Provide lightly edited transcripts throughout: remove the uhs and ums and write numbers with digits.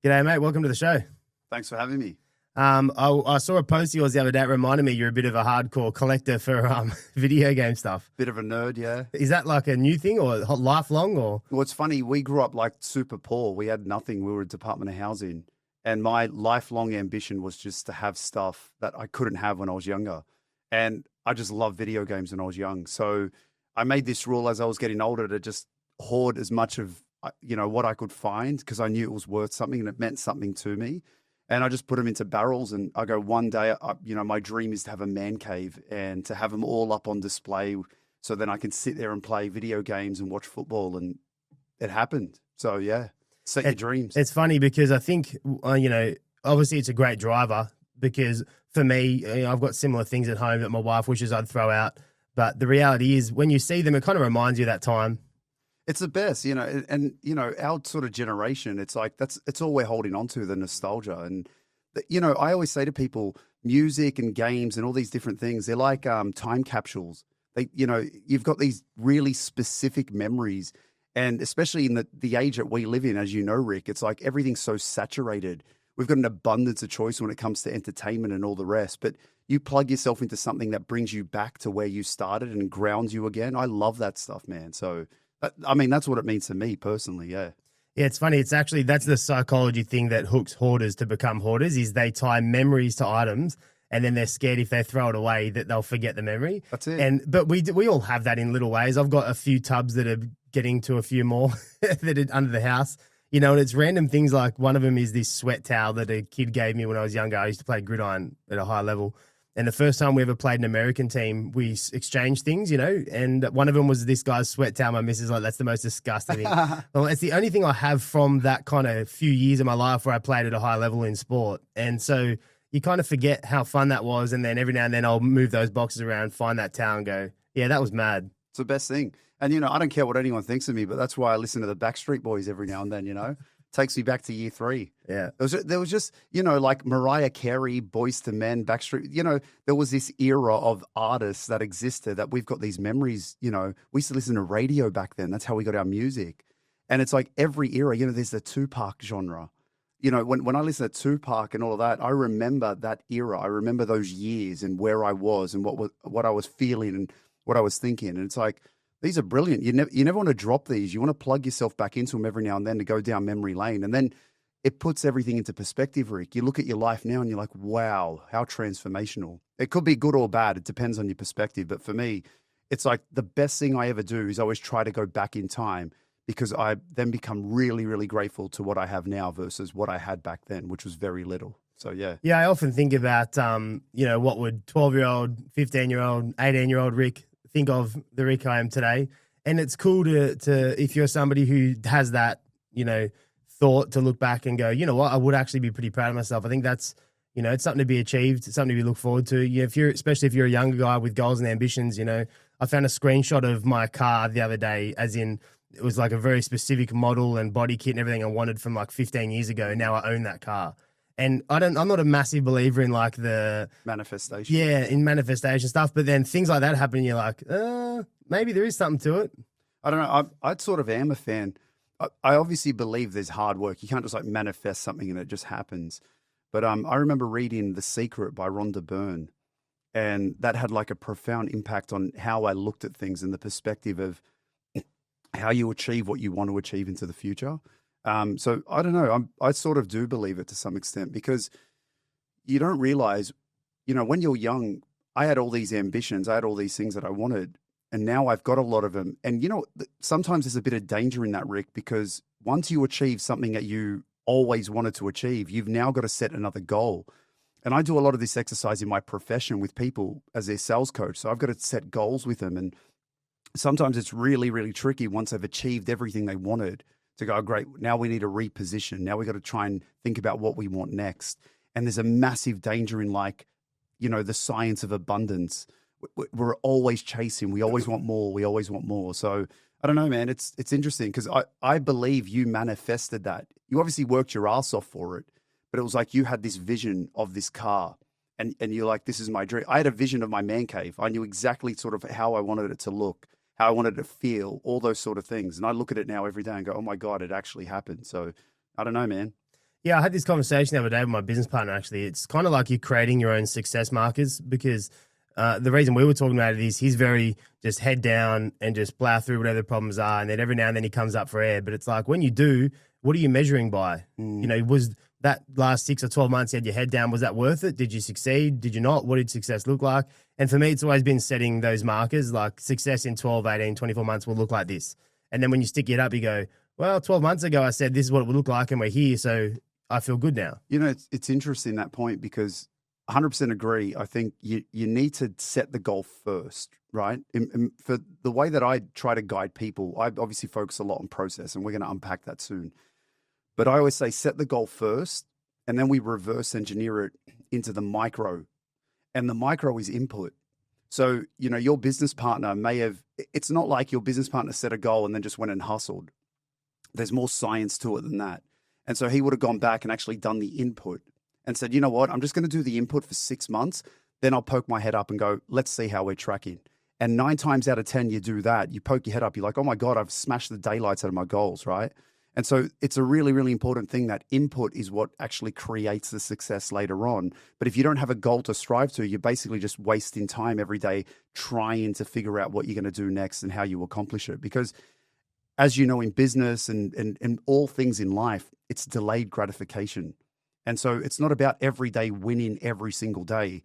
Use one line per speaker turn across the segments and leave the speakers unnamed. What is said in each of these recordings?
G'day, mate. Welcome to the show.
Thanks for having me.
I saw a post of yours the other day. It reminded me you're a bit of a hardcore collector for video game stuff.
Bit of a nerd, yeah.
Is that like a new thing or lifelong or?
Well, it's funny. We grew up like super poor. We had nothing. We were a Department of Housing. And my lifelong ambition was just to have stuff that I couldn't have when I was younger. And I just loved video games when I was young. So I made this rule as I was getting older to just hoard as much of, what I could find because I knew it was worth something and it meant something to me. And I just put them into barrels and I go, one day, my dream is to have a man cave and to have them all up on display so then I can sit there and play video games and watch football. And it happened. So, yeah, set your dreams.
It's funny because I think, obviously it's a great driver because for me, I've got similar things at home that my wife wishes I'd throw out. But the reality is when you see them, it kind of reminds you of that time.
It's the best, and our sort of generation, it's like it's all we're holding on to, the nostalgia. And I always say to people, music and games and all these different things, they're like time capsules. You've got these really specific memories, and especially in the age that we live in, as you know, Rick, it's like everything's so saturated. We've got an abundance of choice when it comes to entertainment and all the rest, but you plug yourself into something that brings you back to where you started and grounds you again. I love that stuff, man. So that's what it means to me personally. Yeah.
Yeah, it's funny. That's the psychology thing that hooks hoarders to become hoarders is they tie memories to items and then they're scared if they throw it away that they'll forget the memory.
That's it.
But we all have that in little ways. I've got a few tubs that are getting to a few more that are under the house, and it's random things like one of them is this sweat towel that a kid gave me when I was younger. I used to play gridiron at a high level. And the first time we ever played an American team, we exchanged things, and one of them was this guy's sweat towel. My missus like, that's the most disgusting thing. Well, it's the only thing I have from that kind of few years of my life where I played at a high level in sport. And so you kind of forget how fun that was. And then every now and then I'll move those boxes around, find that towel and go, yeah, that was mad.
It's the best thing. And, I don't care what anyone thinks of me, but that's why I listen to the Backstreet Boys every now and then, Takes me back to year 3.
Yeah.
There was just, like Mariah Carey, Boyz II Men, Backstreet, there was this era of artists that existed that we've got these memories, we used to listen to radio back then. That's how we got our music. And it's like every era, there's the Tupac genre. When I listen to Tupac and all of that, I remember that era. I remember those years and where I was and what I was feeling and what I was thinking. And it's like, these are brilliant. You never want to drop these. You want to plug yourself back into them every now and then to go down memory lane. And then it puts everything into perspective, Rick. You look at your life now and you're like, wow, how transformational. It could be good or bad. It depends on your perspective. But for me, it's like the best thing I ever do is always try to go back in time because I then become really, really grateful to what I have now versus what I had back then, which was very little. So, yeah.
Yeah, I often think about, what would 12-year-old, 15-year-old, 18-year-old Rick think of the Rick I am today. And it's cool to if you're somebody who has that, thought to look back and go, you know what, I would actually be pretty proud of myself. I think that's, it's something to be achieved. It's something to look forward to. Especially if you're a younger guy with goals and ambitions, I found a screenshot of my car the other day, as in it was like a very specific model and body kit and everything I wanted from like 15 years ago. Now I own that car. And I'm not a massive believer in like the
manifestation.
Yeah, in manifestation stuff. But then things like that happen and you're like, maybe there is something to it.
I don't know. I sort of am a fan. I obviously believe there's hard work. You can't just like manifest something and it just happens. But I remember reading The Secret by Rhonda Byrne, and that had like a profound impact on how I looked at things and the perspective of how you achieve what you want to achieve into the future. So I don't know. I sort of do believe it to some extent because you don't realize, when you're young, I had all these ambitions. I had all these things that I wanted, and now I've got a lot of them. And, sometimes there's a bit of danger in that, Rick, because once you achieve something that you always wanted to achieve, you've now got to set another goal. And I do a lot of this exercise in my profession with people as their sales coach. So I've got to set goals with them. And sometimes it's really, really tricky once they've achieved everything they wanted to go, great, now we need to reposition. Now we got to try and think about what we want next. And there's a massive danger in the science of abundance. We're always chasing. We always want more. We always want more. So I don't know, man. It's interesting because I believe you manifested that. You obviously worked your ass off for it, but it was like you had this vision of this car and you're like, this is my dream. I had a vision of my man cave. I knew exactly sort of how I wanted it to look, how I wanted it to feel, all those sort of things. And I look at it now every day and go, oh my God, it actually happened. So I don't know, man.
Yeah, I had this conversation the other day with my business partner. Actually, it's kind of like you're creating your own success markers because the reason we were talking about it is he's very just head down and just plow through whatever the problems are, and then every now and then he comes up for air. But it's like when you do, what are you measuring by? You know, was that last 6 or 12 months you had your head down? Was that worth it? Did you succeed? Did you not? What did success look like? And for me, it's always been setting those markers. Like success in 12, 18, 24 months will look like this. And then when you stick it up, you go, well, 12 months ago I said this is what it would look like, and we're here, so I feel good now.
You know, it's interesting that point because 100% agree. I think you need to set the goal first, right? For the way that I try to guide people, I obviously focus a lot on process, and we're going to unpack that soon. But I always say set the goal first, and then we reverse engineer it into the micro, and the micro is input. So, you know, your business partner may have, it's not like your business partner set a goal and then just went and hustled. There's more science to it than that. And so he would have gone back and actually done the input and said, you know what, I'm just going to do the input for 6 months. Then I'll poke my head up and go, let's see how we're tracking. And 9 times out of 10, you do that. You poke your head up. You're like, oh my God, I've smashed the daylights out of my goals, right? And so it's a really, really important thing that input is what actually creates the success later on. But if you don't have a goal to strive to, you're basically just wasting time every day trying to figure out what you're going to do next and how you accomplish it. Because as you know, in business and all things in life, it's delayed gratification. And so it's not about every day winning every single day.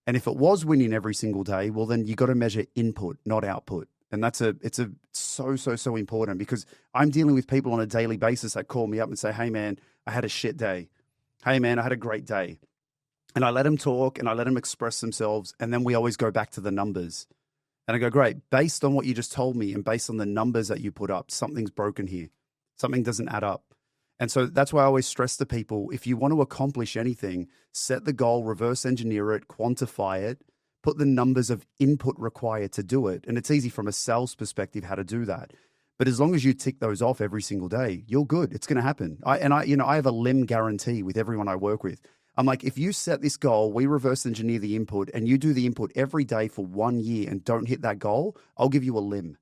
And if it was winning every single day, well, then you got to measure input, not output. And it's so important because I'm dealing with people on a daily basis that call me up and say, hey man, I had a shit day. Hey man, I had a great day. And I let them talk and I let them express themselves. And then we always go back to the numbers. And I go, great, based on what you just told me and based on the numbers that you put up, something's broken here. Something doesn't add up. And so that's why I always stress to people, if you want to accomplish anything, set the goal, reverse engineer it, quantify it, put the numbers of input required to do it. And it's easy from a sales perspective how to do that. But as long as you tick those off every single day, you're good. It's going to happen. I have a limb guarantee with everyone I work with. I'm like, if you set this goal, we reverse engineer the input, and you do the input every day for 1 year and don't hit that goal, I'll give you a limb.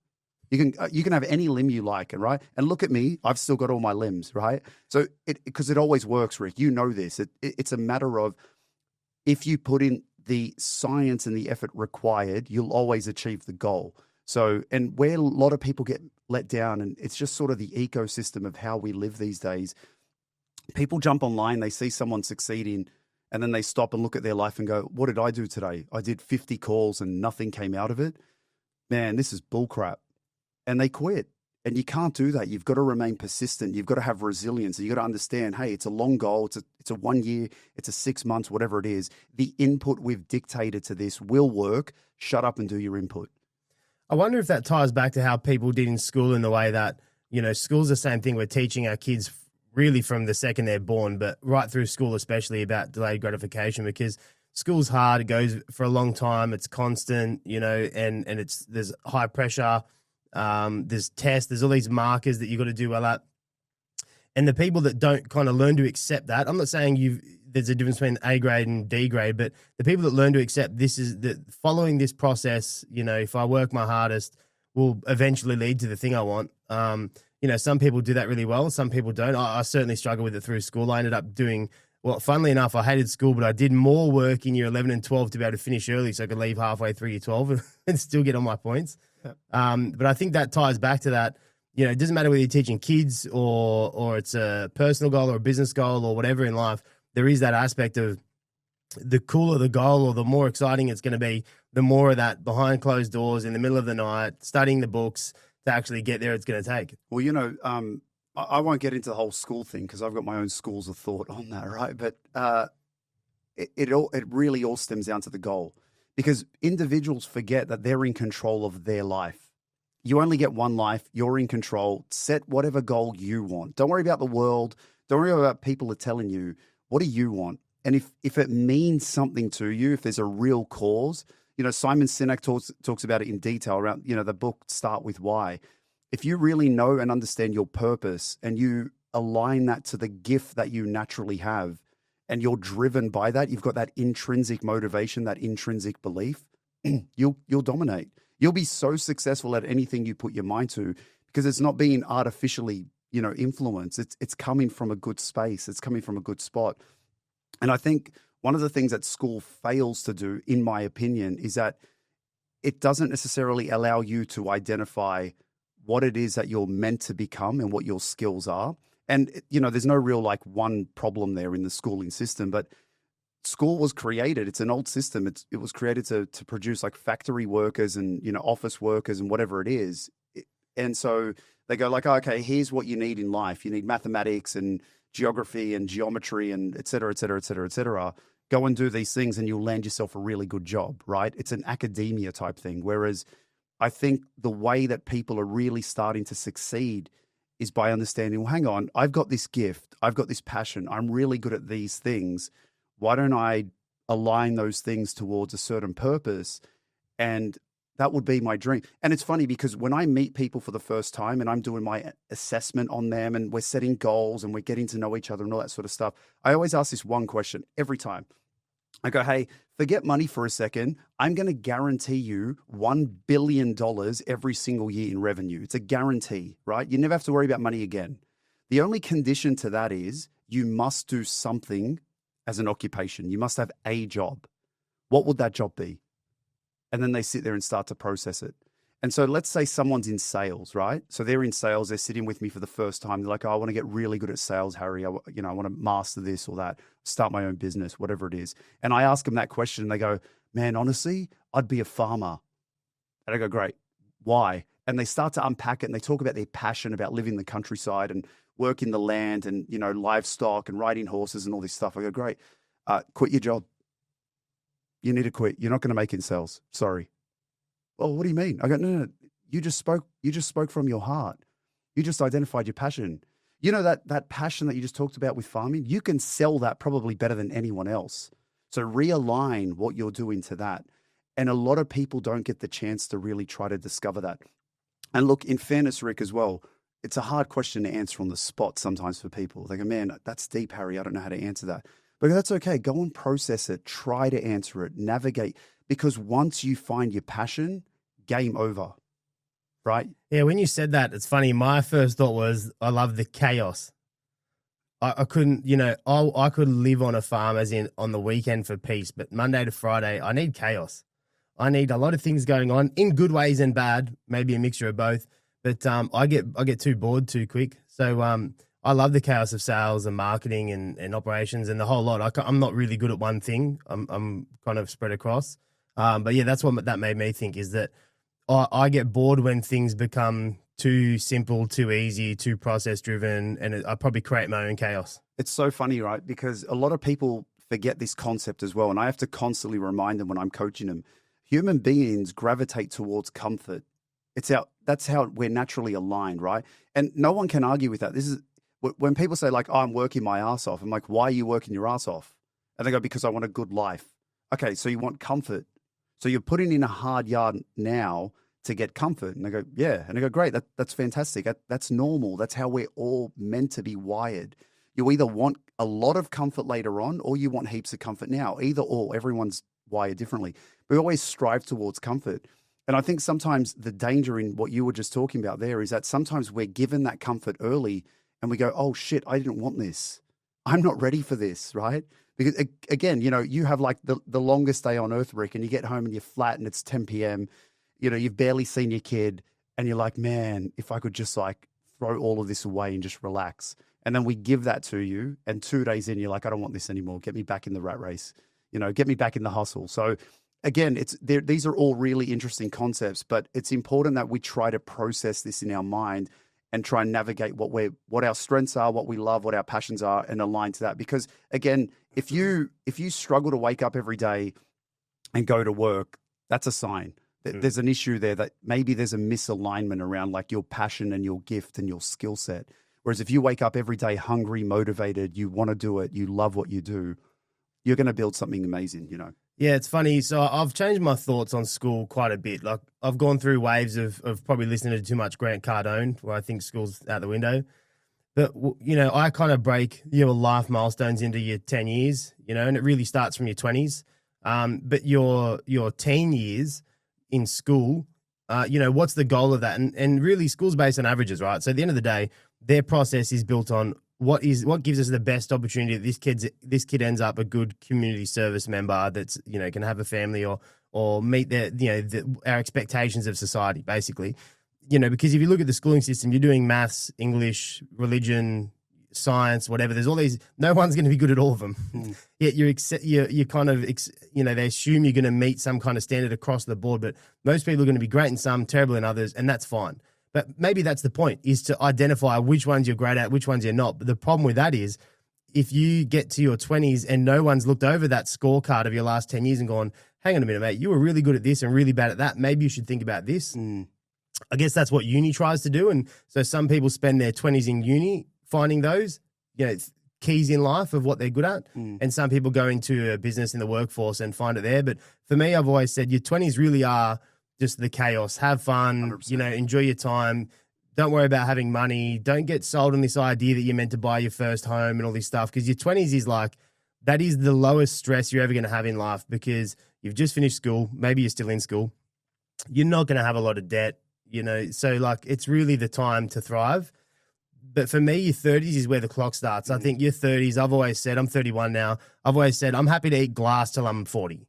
You can have any limb you like, right? And look at me, I've still got all my limbs, right? So because it always works, Rick. You know this. It's a matter of if you put in the science and the effort required, you'll always achieve the goal. So, and where a lot of people get let down, and it's just sort of the ecosystem of how we live these days. People jump online, they see someone succeeding, and then they stop and look at their life and go, what did I do today? I did 50 calls and nothing came out of it. Man, this is bullcrap. And they quit. And you can't do that. You've got to remain persistent. You've got to have resilience. You've got to understand, hey, it's a long goal. It's a 1 year, it's a 6 months, whatever it is. The input we've dictated to this will work. Shut up and do your input.
I wonder if that ties back to how people did in school, in the way that, you know, school's the same thing. We're teaching our kids really from the second they're born, but right through school, especially about delayed gratification, because school's hard. It goes for a long time. It's constant, you know, and there's high pressure. There's tests, there's all these markers that you've got to do well at. And the people that don't kind of learn to accept that, I'm not saying there's a difference between A grade and D grade, but the people that learn to accept this is that following this process, you know, if I work my hardest, will eventually lead to the thing I want. You know, some people do that really well. Some people don't. I certainly struggled with it through school. I ended up doing, well, funnily enough, I hated school, but I did more work in year 11 and 12 to be able to finish early so I could leave halfway through year 12 and still get all my points. Yep. But I think that ties back to that. You know, it doesn't matter whether you're teaching kids or it's a personal goal or a business goal or whatever in life. There is that aspect of the cooler the goal or the more exciting it's going to be, the more of that behind closed doors in the middle of the night, studying the books to actually get there it's going to take.
Well, you know, I won't get into the whole school thing because I've got my own schools of thought on that, right? But it really all stems down to the goal, because individuals forget that they're in control of their life. You only get one life. You're in control. Set whatever goal you want. Don't worry about the world. Don't worry about people are telling you. What do you want? And if it means something to you, if there's a real cause, you know, Simon Sinek talks about it in detail around, you know, the book Start With Why. If you really know and understand your purpose and you align that to the gift that you naturally have and you're driven by that, you've got that intrinsic motivation, that intrinsic belief, you'll dominate. You'll be so successful at anything you put your mind to because it's not being artificially influence. It's coming from a good space. It's coming from a good spot. And I think one of the things that school fails to do, in my opinion, is that it doesn't necessarily allow you to identify what it is that you're meant to become and what your skills are. And, there's no real like one problem there in the schooling system, but school was created. It's an old system. It was created to produce like factory workers and, office workers and whatever it is. And so they go like, okay, here's what you need in life. You need mathematics and geography and geometry and et cetera, et cetera, et cetera, et cetera. Go and do these things and you'll land yourself a really good job, right? It's an academia type thing. Whereas I think the way that people are really starting to succeed is by understanding, well, hang on, I've got this gift. I've got this passion. I'm really good at these things. Why don't I align those things towards a certain purpose? And that would be my dream. And it's funny because when I meet people for the first time and I'm doing my assessment on them and we're setting goals and we're getting to know each other and all that sort of stuff, I always ask this one question every time. I go, hey, forget money for a second. I'm going to guarantee you $1 billion every single year in revenue. It's a guarantee, right? You never have to worry about money again. The only condition to that is you must do something as an occupation. You must have a job. What would that job be? And then they sit there and start to process it. And so let's say someone's in sales, right? So they're in sales. They're sitting with me for the first time. They're like, oh, I want to get really good at sales, Harry. I want to master this or that, start my own business, whatever it is. And I ask them that question and they go, man, honestly, I'd be a farmer. And I go, great. Why? And they start to unpack it and they talk about their passion about living in the countryside and working the land and, livestock and riding horses and all this stuff. I go, great. Quit your job. You need to quit. You're not going to make it in sales. Sorry. Well, what do you mean? I go, no. You just spoke from your heart. You just identified your passion. That passion that you just talked about with farming, you can sell that probably better than anyone else. So realign what you're doing to that. And a lot of people don't get the chance to really try to discover that. And look, in fairness, Rick, as well, it's a hard question to answer on the spot sometimes for people. They go, man, that's deep, Harry. I don't know how to answer that. But that's okay. Go and process it. Try to answer it. Navigate. Because once you find your passion, game over, right?
Yeah, when you said that, it's funny. My first thought was, I love the chaos. I couldn't, I could live on a farm as in on the weekend for peace, but Monday to Friday, I need chaos. I need a lot of things going on in good ways and bad, maybe a mixture of both. But I get too bored too quick. So I love the chaos of sales and marketing and operations and the whole lot. I'm not really good at one thing. I'm kind of spread across. But yeah, that's what that made me think is that I get bored when things become too simple, too easy, too process driven, and I probably create my own chaos.
It's so funny, right? Because a lot of people forget this concept as well. And I have to constantly remind them when I'm coaching them. Human beings gravitate towards comfort. That's how we're naturally aligned, right? And no one can argue with that. This is when people say like, oh, I'm working my ass off. I'm like, why are you working your ass off? And they go, because I want a good life. Okay, so you want comfort. So you're putting in a hard yard now to get comfort. And I go, yeah. And I go, great, that's fantastic. That's normal. That's how we're all meant to be wired. You either want a lot of comfort later on or you want heaps of comfort now. Either or, everyone's wired differently. We always strive towards comfort. And I think sometimes the danger in what you were just talking about there is that sometimes we're given that comfort early and we go, oh shit, I didn't want this. I'm not ready for this, right? Because again, you have like the longest day on earth, Rick, and you get home and you're flat and it's 10 p.m. You've barely seen your kid and you're like, man, if I could just like throw all of this away and just relax. And then we give that to you. And 2 days in, you're like, I don't want this anymore. Get me back in the rat race, get me back in the hustle. So again, these are all really interesting concepts, but it's important that we try to process this in our mind and try and navigate what our strengths are, what we love, what our passions are, and align to that. Because again, if you struggle to wake up every day and go to work, that's a sign that there's an issue there, that maybe there's a misalignment around like your passion and your gift and your skill set. Whereas if you wake up every day hungry, motivated, you want to do it, you love what you do, you're going to build something amazing,
Yeah, it's funny. So I've changed my thoughts on school quite a bit. Like I've gone through waves of probably listening to too much Grant Cardone, where I think school's out the window. But, I kind of break your life milestones into your 10 years, and it really starts from your 20s. But your teen years in school, what's the goal of that? And really school's based on averages, right? So at the end of the day, their process is built on what gives us the best opportunity that this kid ends up a good community service member that's, you know, can have a family or meet our expectations of society, basically. You know, because if you look at the schooling system, you're doing maths, English, religion, science, whatever. There's all these. No one's going to be good at all of them. Yet you're kind of you know, they assume you're going to meet some kind of standard across the board, but most people are going to be great in some, terrible in others, and that's fine. But maybe that's the point, is to identify which ones you're great at, which ones you're not. But the problem with that is, if you get to your 20s and no one's looked over that scorecard of your last 10 years and gone, hang on a minute, mate, you were really good at this and really bad at that. Maybe you should think about this. I guess that's what uni tries to do. And so some people spend their 20s in uni finding those, you know, keys in life of what they're good at. And some people go into a business in the workforce and find it there. But for me, I've always said your 20s really are just the chaos. Have fun, 100%. You know, enjoy your time. Don't worry about having money. Don't get sold on this idea that you're meant to buy your first home and all this stuff, because your 20s is like, that is the lowest stress you're ever going to have in life, because you've just finished school. Maybe you're still in school. You're not going to have a lot of debt, you know, so like it's really the time to thrive. But for me, your 30s is where the clock starts. I think your 30s, I've always said, I'm 31 now. I've always said, I'm happy to eat glass till I'm 40.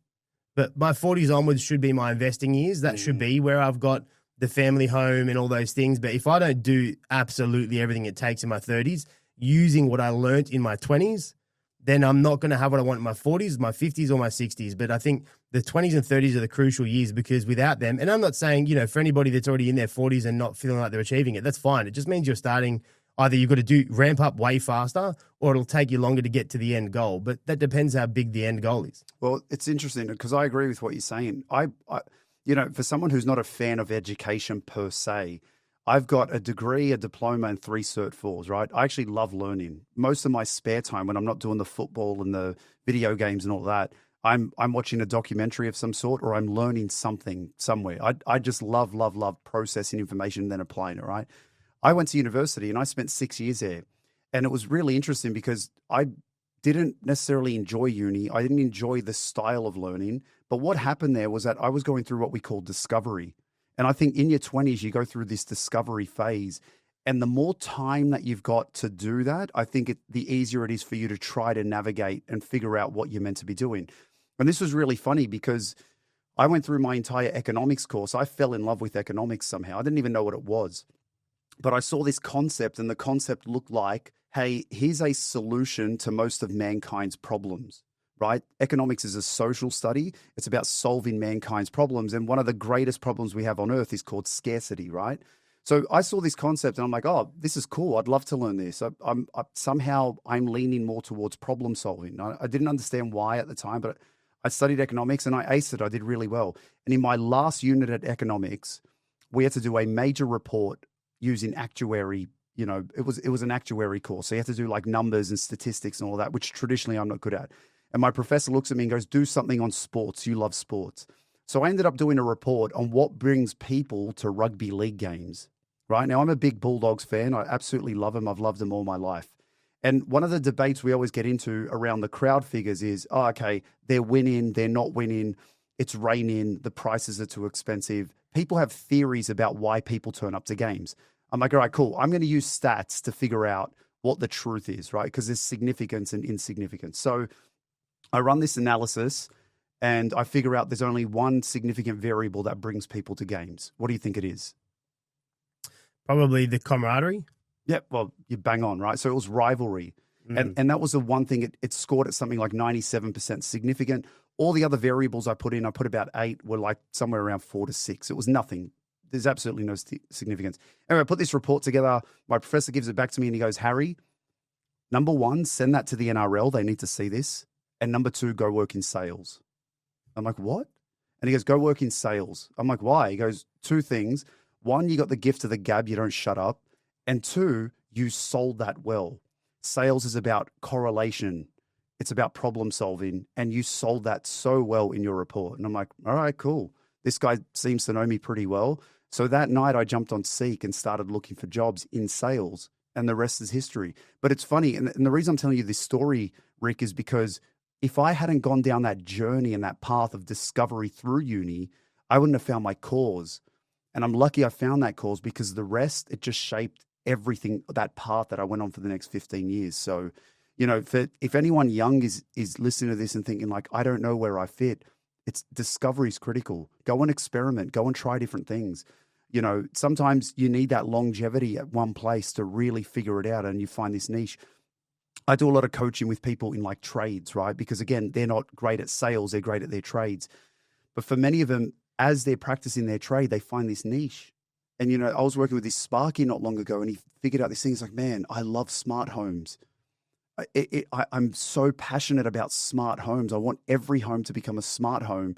But my 40s onwards should be my investing years. That should be where I've got the family home and all those things. But if I don't do absolutely everything it takes in my 30s, using what I learned in my 20s, then I'm not going to have what I want in my 40s, my 50s, or my 60s. But I think the 20s and 30s are the crucial years, because without them, and I'm not saying, you know, for anybody that's already in their 40s and not feeling like they're achieving it, that's fine. It just means you're starting, either you've got to ramp up way faster, or it'll take you longer to get to the end goal. But that depends how big the end goal is.
Well, it's interesting because I agree with what you're saying. I you know, for someone who's not a fan of education per se, I've got a degree, a diploma, and 3 Cert 4s, right? I actually love learning. Most of my spare time, when I'm not doing the football and the video games and all that, I'm watching a documentary of some sort, or I'm learning something somewhere. I just love processing information and then applying it, right? I went to university and I spent 6 years there. And it was really interesting because I didn't necessarily enjoy uni. I didn't enjoy the style of learning. But what happened there was that I was going through what we call discovery. And I think in your 20s, you go through this discovery phase. And the more time that you've got to do that, I think the easier it is for you to try to navigate and figure out what you're meant to be doing. And this was really funny because I went through my entire economics course. I fell in love with economics somehow. I didn't even know what it was. But I saw this concept, and the concept looked like, hey, here's a solution to most of mankind's problems, right? Economics is a social study. It's about solving mankind's problems. And one of the greatest problems we have on earth is called scarcity, right? So I saw this concept and I'm like, oh, this is cool. I'd love to learn this. Somehow I'm leaning more towards problem solving. I didn't understand why at the time, but I studied economics and I aced it. I did really well. And in my last unit at economics, we had to do a major report using actuary. You know, it was an actuary course. So you have to do like numbers and statistics and all that, which traditionally I'm not good at. And my professor looks at me and goes, do something on sports. You love sports. So I ended up doing a report on what brings people to rugby league games, right? Now, I'm a big Bulldogs fan. I absolutely love them. I've loved them all my life. And one of the debates we always get into around the crowd figures is, oh, okay, they're winning, they're not winning, it's raining, the prices are too expensive. People have theories about why people turn up to games. I'm like, all right, cool. I'm going to use stats to figure out what the truth is, right? Because there's significance and insignificance. So I run this analysis and I figure out there's only one significant variable that brings people to games. What do you think it is?
Probably the camaraderie.
Yep. Well, you bang on, right? So it was rivalry. And that was the one thing it scored at something like 97% significant. All the other variables I put about 8, were like somewhere around 4 to 6. It was nothing. There's absolutely no significance. Anyway, I put this report together. My professor gives it back to me and he goes, Harry, number 1, send that to the NRL. They need to see this. And number 2, go work in sales. I'm like, what? And he goes, go work in sales. I'm like, why? He goes, 2 things. 1, you got the gift of the gab. You don't shut up. And 2, you sold that well. Sales is about correlation. It's about problem solving. And you sold that so well in your report. And I'm like, all right, cool. This guy seems to know me pretty well. So that night I jumped on Seek and started looking for jobs in sales, and the rest is history. But it's funny. And the reason I'm telling you this story, Rick, is because if I hadn't gone down that journey and that path of discovery through uni, I wouldn't have found my cause. And I'm lucky I found that cause, because the rest, it just shaped everything, that path that I went on for the next 15 years. So, you know, if anyone young is listening to this and thinking like, I don't know where I fit, it's discovery is critical. Go and experiment, go and try different things. You know, sometimes you need that longevity at one place to really figure it out and you find this niche. I do a lot of coaching with people in like trades, right? Because again, they're not great at sales, they're great at their trades. But for many of them, as they're practicing their trade, they find this niche. And, you know, I was working with this Sparky not long ago and he figured out this thing. He's like, man, I love smart homes. I'm so passionate about smart homes. I want every home to become a smart home.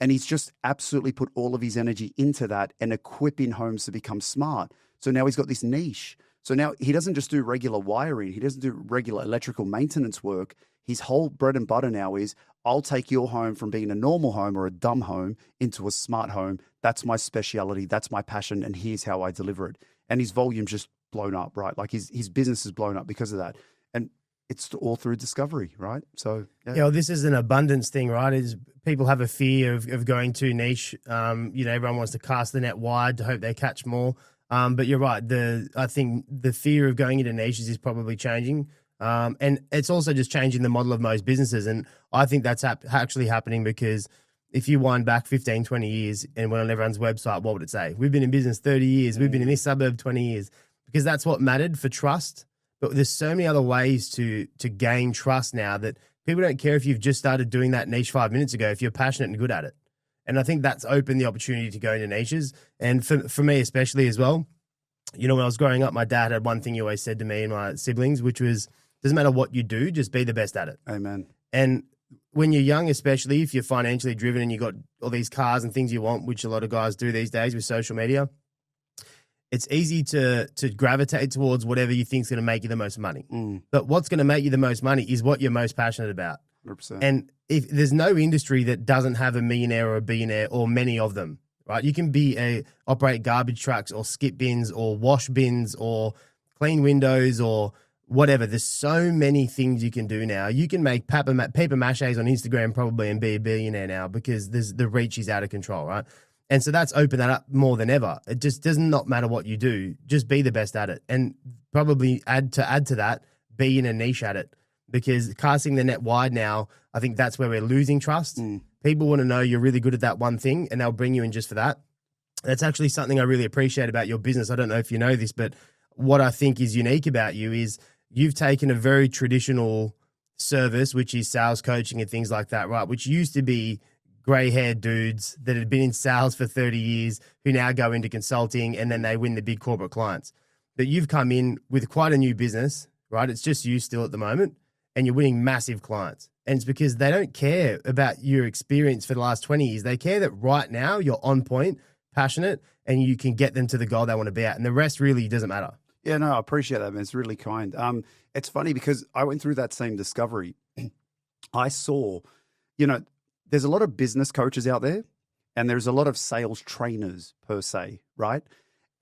And he's just absolutely put all of his energy into that and equipping homes to become smart. So now he's got this niche. So now he doesn't just do regular wiring. He doesn't do regular electrical maintenance work. His whole bread and butter now is, I'll take your home from being a normal home or a dumb home into a smart home. That's my speciality. That's my passion. And here's how I deliver it. And his volume's just blown up, right? Like his business is blown up because of that. And it's all through discovery, right? So, yeah.
You know, this is an abundance thing, right? Is people have a fear of going too niche. You know, everyone wants to cast the net wide to hope they catch more. But you're right. I think the fear of going into niches is probably changing. And it's also just changing the model of most businesses. And I think that's actually happening because if you wind back 15, 20 years and went on everyone's website, what would it say? We've been in business 30 years. We've been in this suburb 20 years, because that's what mattered for trust. But there's so many other ways to gain trust now that people don't care if you've just started doing that niche 5 minutes ago, if you're passionate and good at it. And I think that's opened the opportunity to go into niches. And for me especially as well, you know, when I was growing up, my dad had one thing he always said to me and my siblings, which was, doesn't matter what you do, just be the best at it.
Amen.
And when you're young, especially if you're financially driven and you got all these cars and things you want, which a lot of guys do these days with social media, it's easy to gravitate towards whatever you think is going to make you the most money. But what's going to make you the most money is what you're most passionate about.
100%.
And if there's no industry that doesn't have a millionaire or a billionaire or many of them, right? You can operate garbage trucks or skip bins or wash bins or clean windows or whatever. There's so many things you can do now. You can make paper maches on Instagram probably and be a billionaire now because the reach is out of control, right? And so that's opened that up more than ever. It just does not matter what you do. Just be the best at it. And probably add to that, be in a niche at it. Because casting the net wide now, I think that's where we're losing trust. People want to know you're really good at that one thing and they'll bring you in just for that. That's actually something I really appreciate about your business. I don't know if you know this, but what I think is unique about you is you've taken a very traditional service, which is sales coaching and things like that, right? Which used to be gray-haired dudes that had been in sales for 30 years who now go into consulting and then they win the big corporate clients. But you've come in with quite a new business, right? It's just you still at the moment, and you're winning massive clients. And it's because they don't care about your experience for the last 20 years. They care that right now you're on point, passionate, and you can get them to the goal they want to be at. And the rest really doesn't matter.
Yeah, no, I appreciate that, man. It's really kind. It's funny because I went through that same discovery. I saw, you know, there's a lot of business coaches out there and there's a lot of sales trainers per se, right?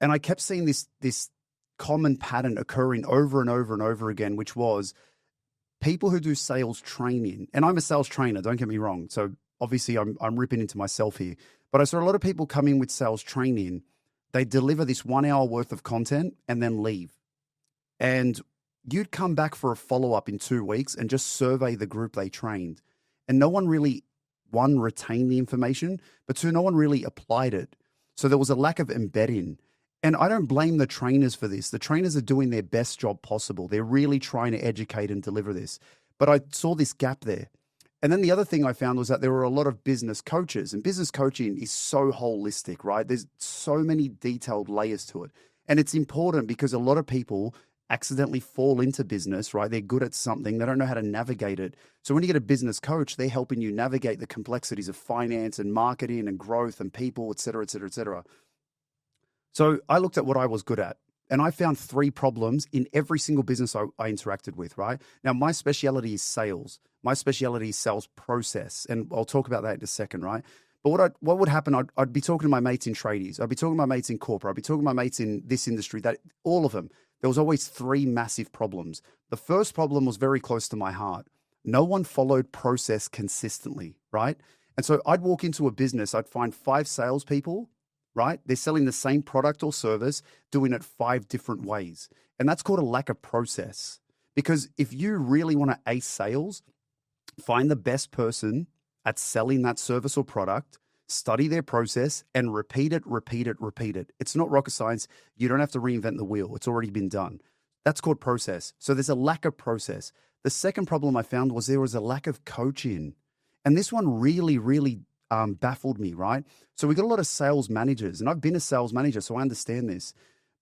And I kept seeing this common pattern occurring over and over and over again, which was people who do sales training. And I'm a sales trainer, don't get me wrong. So obviously I'm ripping into myself here. But I saw a lot of people come in with sales training. They deliver this 1 hour worth of content and then leave. And you'd come back for a follow-up in 2 weeks and just survey the group they trained. And no one really, one, retained the information, but two, no one really applied it. So there was a lack of embedding. And I don't blame the trainers for this. The trainers are doing their best job possible. They're really trying to educate and deliver this. But I saw this gap there. And then the other thing I found was that there were a lot of business coaches, and business coaching is so holistic, right? There's so many detailed layers to it. And it's important because a lot of people accidentally fall into business, right? They're good at something. They don't know how to navigate it. So when you get a business coach, they're helping you navigate the complexities of finance and marketing and growth and people, et cetera, et cetera, et cetera. So I looked at what I was good at. And I found 3 problems in every single business I interacted with, right? Now, my speciality is sales. My speciality is sales process. And I'll talk about that in a second, right? But what would happen, I'd be talking to my mates in tradies. I'd be talking to my mates in corporate. I'd be talking to my mates in this industry, that all of them. There was always 3 massive problems. The first problem was very close to my heart. No one followed process consistently, right? And so I'd walk into a business, I'd find 5 salespeople right? They're selling the same product or service, doing it 5 different ways. And that's called a lack of process. Because if you really want to ace sales, find the best person at selling that service or product, study their process, and repeat it, repeat it, repeat it. It's not rocket science. You don't have to reinvent the wheel. It's already been done. That's called process. So there's a lack of process. The second problem I found was there was a lack of coaching. And this one really, really baffled me, right? So we got a lot of sales managers, and I've been a sales manager, so I understand this.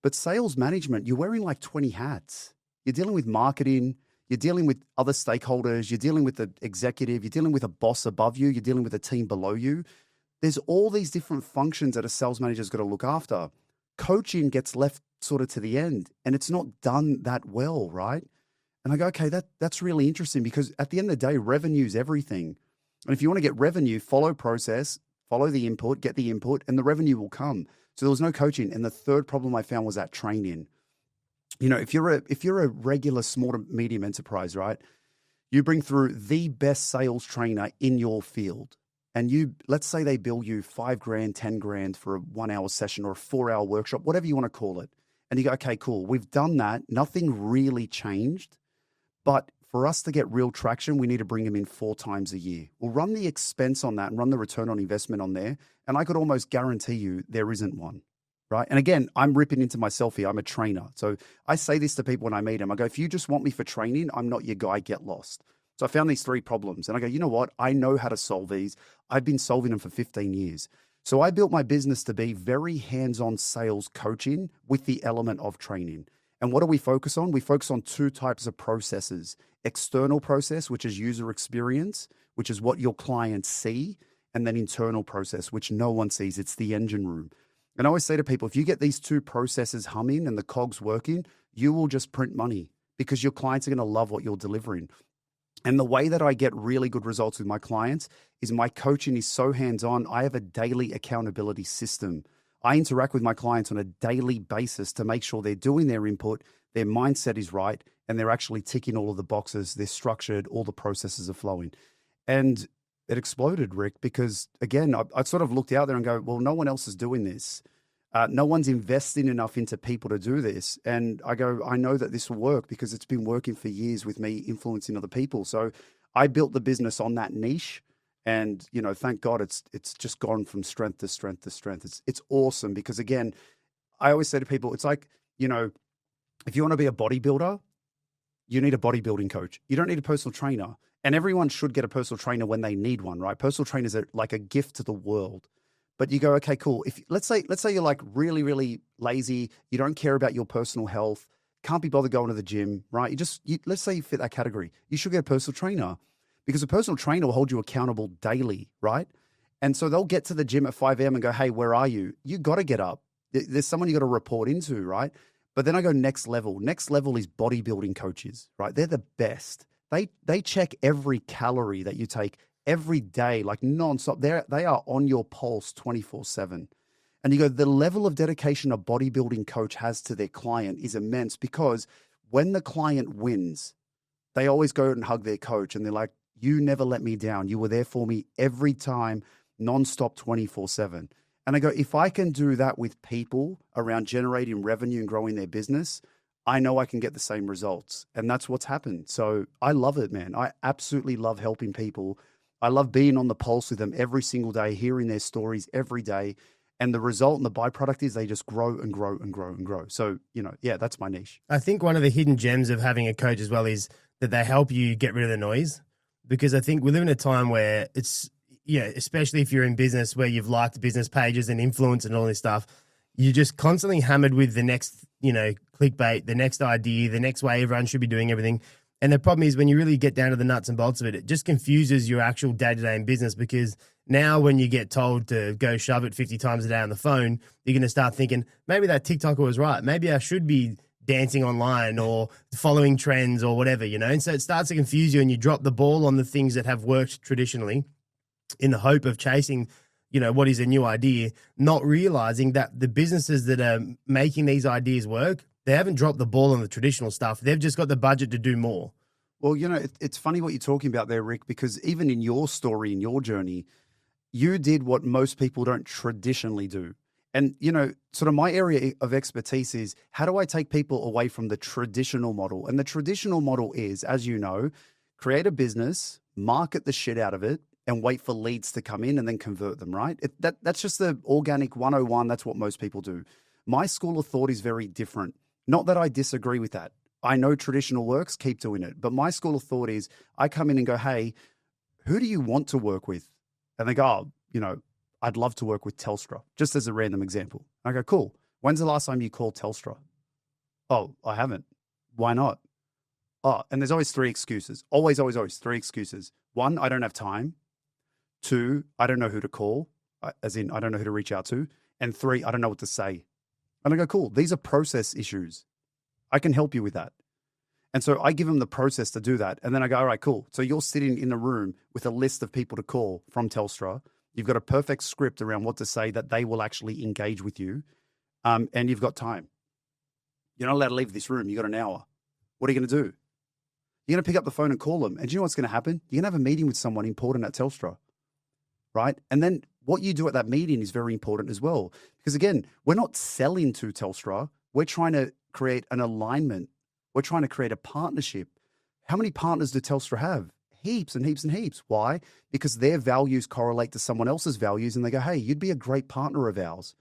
But sales management, you're wearing like 20 hats. You're dealing with marketing, you're dealing with other stakeholders, you're dealing with the executive, you're dealing with a boss above you, you're dealing with a team below you. There's all these different functions that a sales manager's got to look after. Coaching gets left sort of to the end, and it's not done that well, right? And I go, okay, that's really interesting, because at the end of the day, revenue is everything. And if you want to get revenue, follow process, follow the input, get the input, and the revenue will come. So there was no coaching. And the third problem I found was that training. You know, if you're a regular small to medium enterprise, right, you bring through the best sales trainer in your field, and let's say they bill you $5,000, $10,000 for a 1-hour session or a 4-hour workshop, whatever you want to call it. And you go, okay, cool. We've done that. Nothing really changed. But for us to get real traction, we need to bring them in 4 times a year. We'll run the expense on that and run the return on investment on there. And I could almost guarantee you there isn't one, right? And again, I'm ripping into myself here. I'm a trainer. So I say this to people when I meet them. I go, if you just want me for training, I'm not your guy, get lost. So I found these 3 problems and I go, you know what? I know how to solve these. I've been solving them for 15 years. So I built my business to be very hands-on sales coaching with the element of training. And what do we focus on? We focus on 2 types of processes. External process, which is user experience, which is what your clients see, and then internal process, which no one sees. It's the engine room. And I always say to people, if you get these 2 processes humming and the cogs working, you will just print money because your clients are going to love what you're delivering. And the way that I get really good results with my clients is my coaching is so hands-on. I have a daily accountability system. I interact with my clients on a daily basis to make sure they're doing their input, their mindset is right, and they're actually ticking all of the boxes. They're structured, all the processes are flowing. And it exploded, Rick, because again, I sort of looked out there and go, well, no one else is doing this. No one's investing enough into people to do this. And I go, I know that this will work because it's been working for years with me influencing other people. So I built the business on that niche. And, you know, thank God it's just gone from strength to strength to strength. It's awesome because, again, I always say to people, it's like, you know, if you want to be a bodybuilder, you need a bodybuilding coach. You don't need a personal trainer. And everyone should get a personal trainer when they need one, right? Personal trainers are like a gift to the world. But you go, okay, cool. If let's say you're like really, really lazy, you don't care about your personal health, can't be bothered going to the gym, right? Let's say you fit that category. You should get a personal trainer because a personal trainer will hold you accountable daily, right? And so they'll get to the gym at 5 a.m. and go, hey, where are you? You got to get up. There's someone you got to report into, right? But then I go next level. Next level is bodybuilding coaches, right? They're the best. They check every calorie that you take every day, like nonstop. They are on your pulse 24/7. And you go, the level of dedication a bodybuilding coach has to their client is immense because when the client wins, they always go and hug their coach and they're like, you never let me down. You were there for me every time, nonstop 24/7. And I go, if I can do that with people around generating revenue and growing their business, I know I can get the same results. And that's what's happened. So I love it, man. I absolutely love helping people. I love being on the pulse with them every single day, hearing their stories every day. And the result and the byproduct is they just grow and grow and grow and grow. So, you know, yeah, that's my niche.
I think one of the hidden gems of having a coach as well is that they help you get rid of the noise. Because I think we live in a time where it's, yeah, especially if you're in business where you've liked business pages and influence and all this stuff, you're just constantly hammered with the next, you know, clickbait, the next idea, the next way everyone should be doing everything. And the problem is when you really get down to the nuts and bolts of it, it just confuses your actual day-to-day in business because now when you get told to go shove it 50 times a day on the phone, you're going to start thinking, maybe that TikToker was right. Maybe I should be dancing online or following trends or whatever, you know? And so it starts to confuse you and you drop the ball on the things that have worked traditionally in the hope of chasing, you know, what is a new idea, not realizing that the businesses that are making these ideas work, they haven't dropped the ball on the traditional stuff. They've just got the budget to do more.
Well, you know, it's funny what you're talking about there, Rick, because even in your story, in your journey, you did what most people don't traditionally do. And, sort of my area of expertise is how do I take people away from the traditional model? And the traditional model is, as you know, create a business, market the shit out of it, and wait for leads to come in and then convert them, right? That's just the organic 101. That's what most people do. My school of thought is very different. Not that I disagree with that. I know traditional works, keep doing it. But my school of thought is I come in and go, hey, who do you want to work with? And they go, I'd love to work with Telstra, just as a random example. I go, cool. When's the last time you called Telstra? Oh, I haven't. Why not? Oh, and there's always three excuses. Always, always, always three excuses. One, I don't have time. Two, I don't know who to call, as in I don't know who to reach out to. And three, I don't know what to say. And I go, cool. These are process issues. I can help you with that. And so I give them the process to do that. And then I go, all right, cool. So you're sitting in a room with a list of people to call from Telstra. You've got a perfect script around what to say that they will actually engage with you. And you've got time. You're not allowed to leave this room. You've got an hour. What are you going to do? You're going to pick up the phone and call them. And do you know what's going to happen? You're going to have a meeting with someone important at Telstra, right? And then what you do at that meeting is very important as well. Because again, we're not selling to Telstra. We're trying to create an alignment. We're trying to create a partnership. How many partners do Telstra have? Heaps and heaps and heaps. Why? Because their values correlate to someone else's values and they go, hey, you'd be a great partner of ours.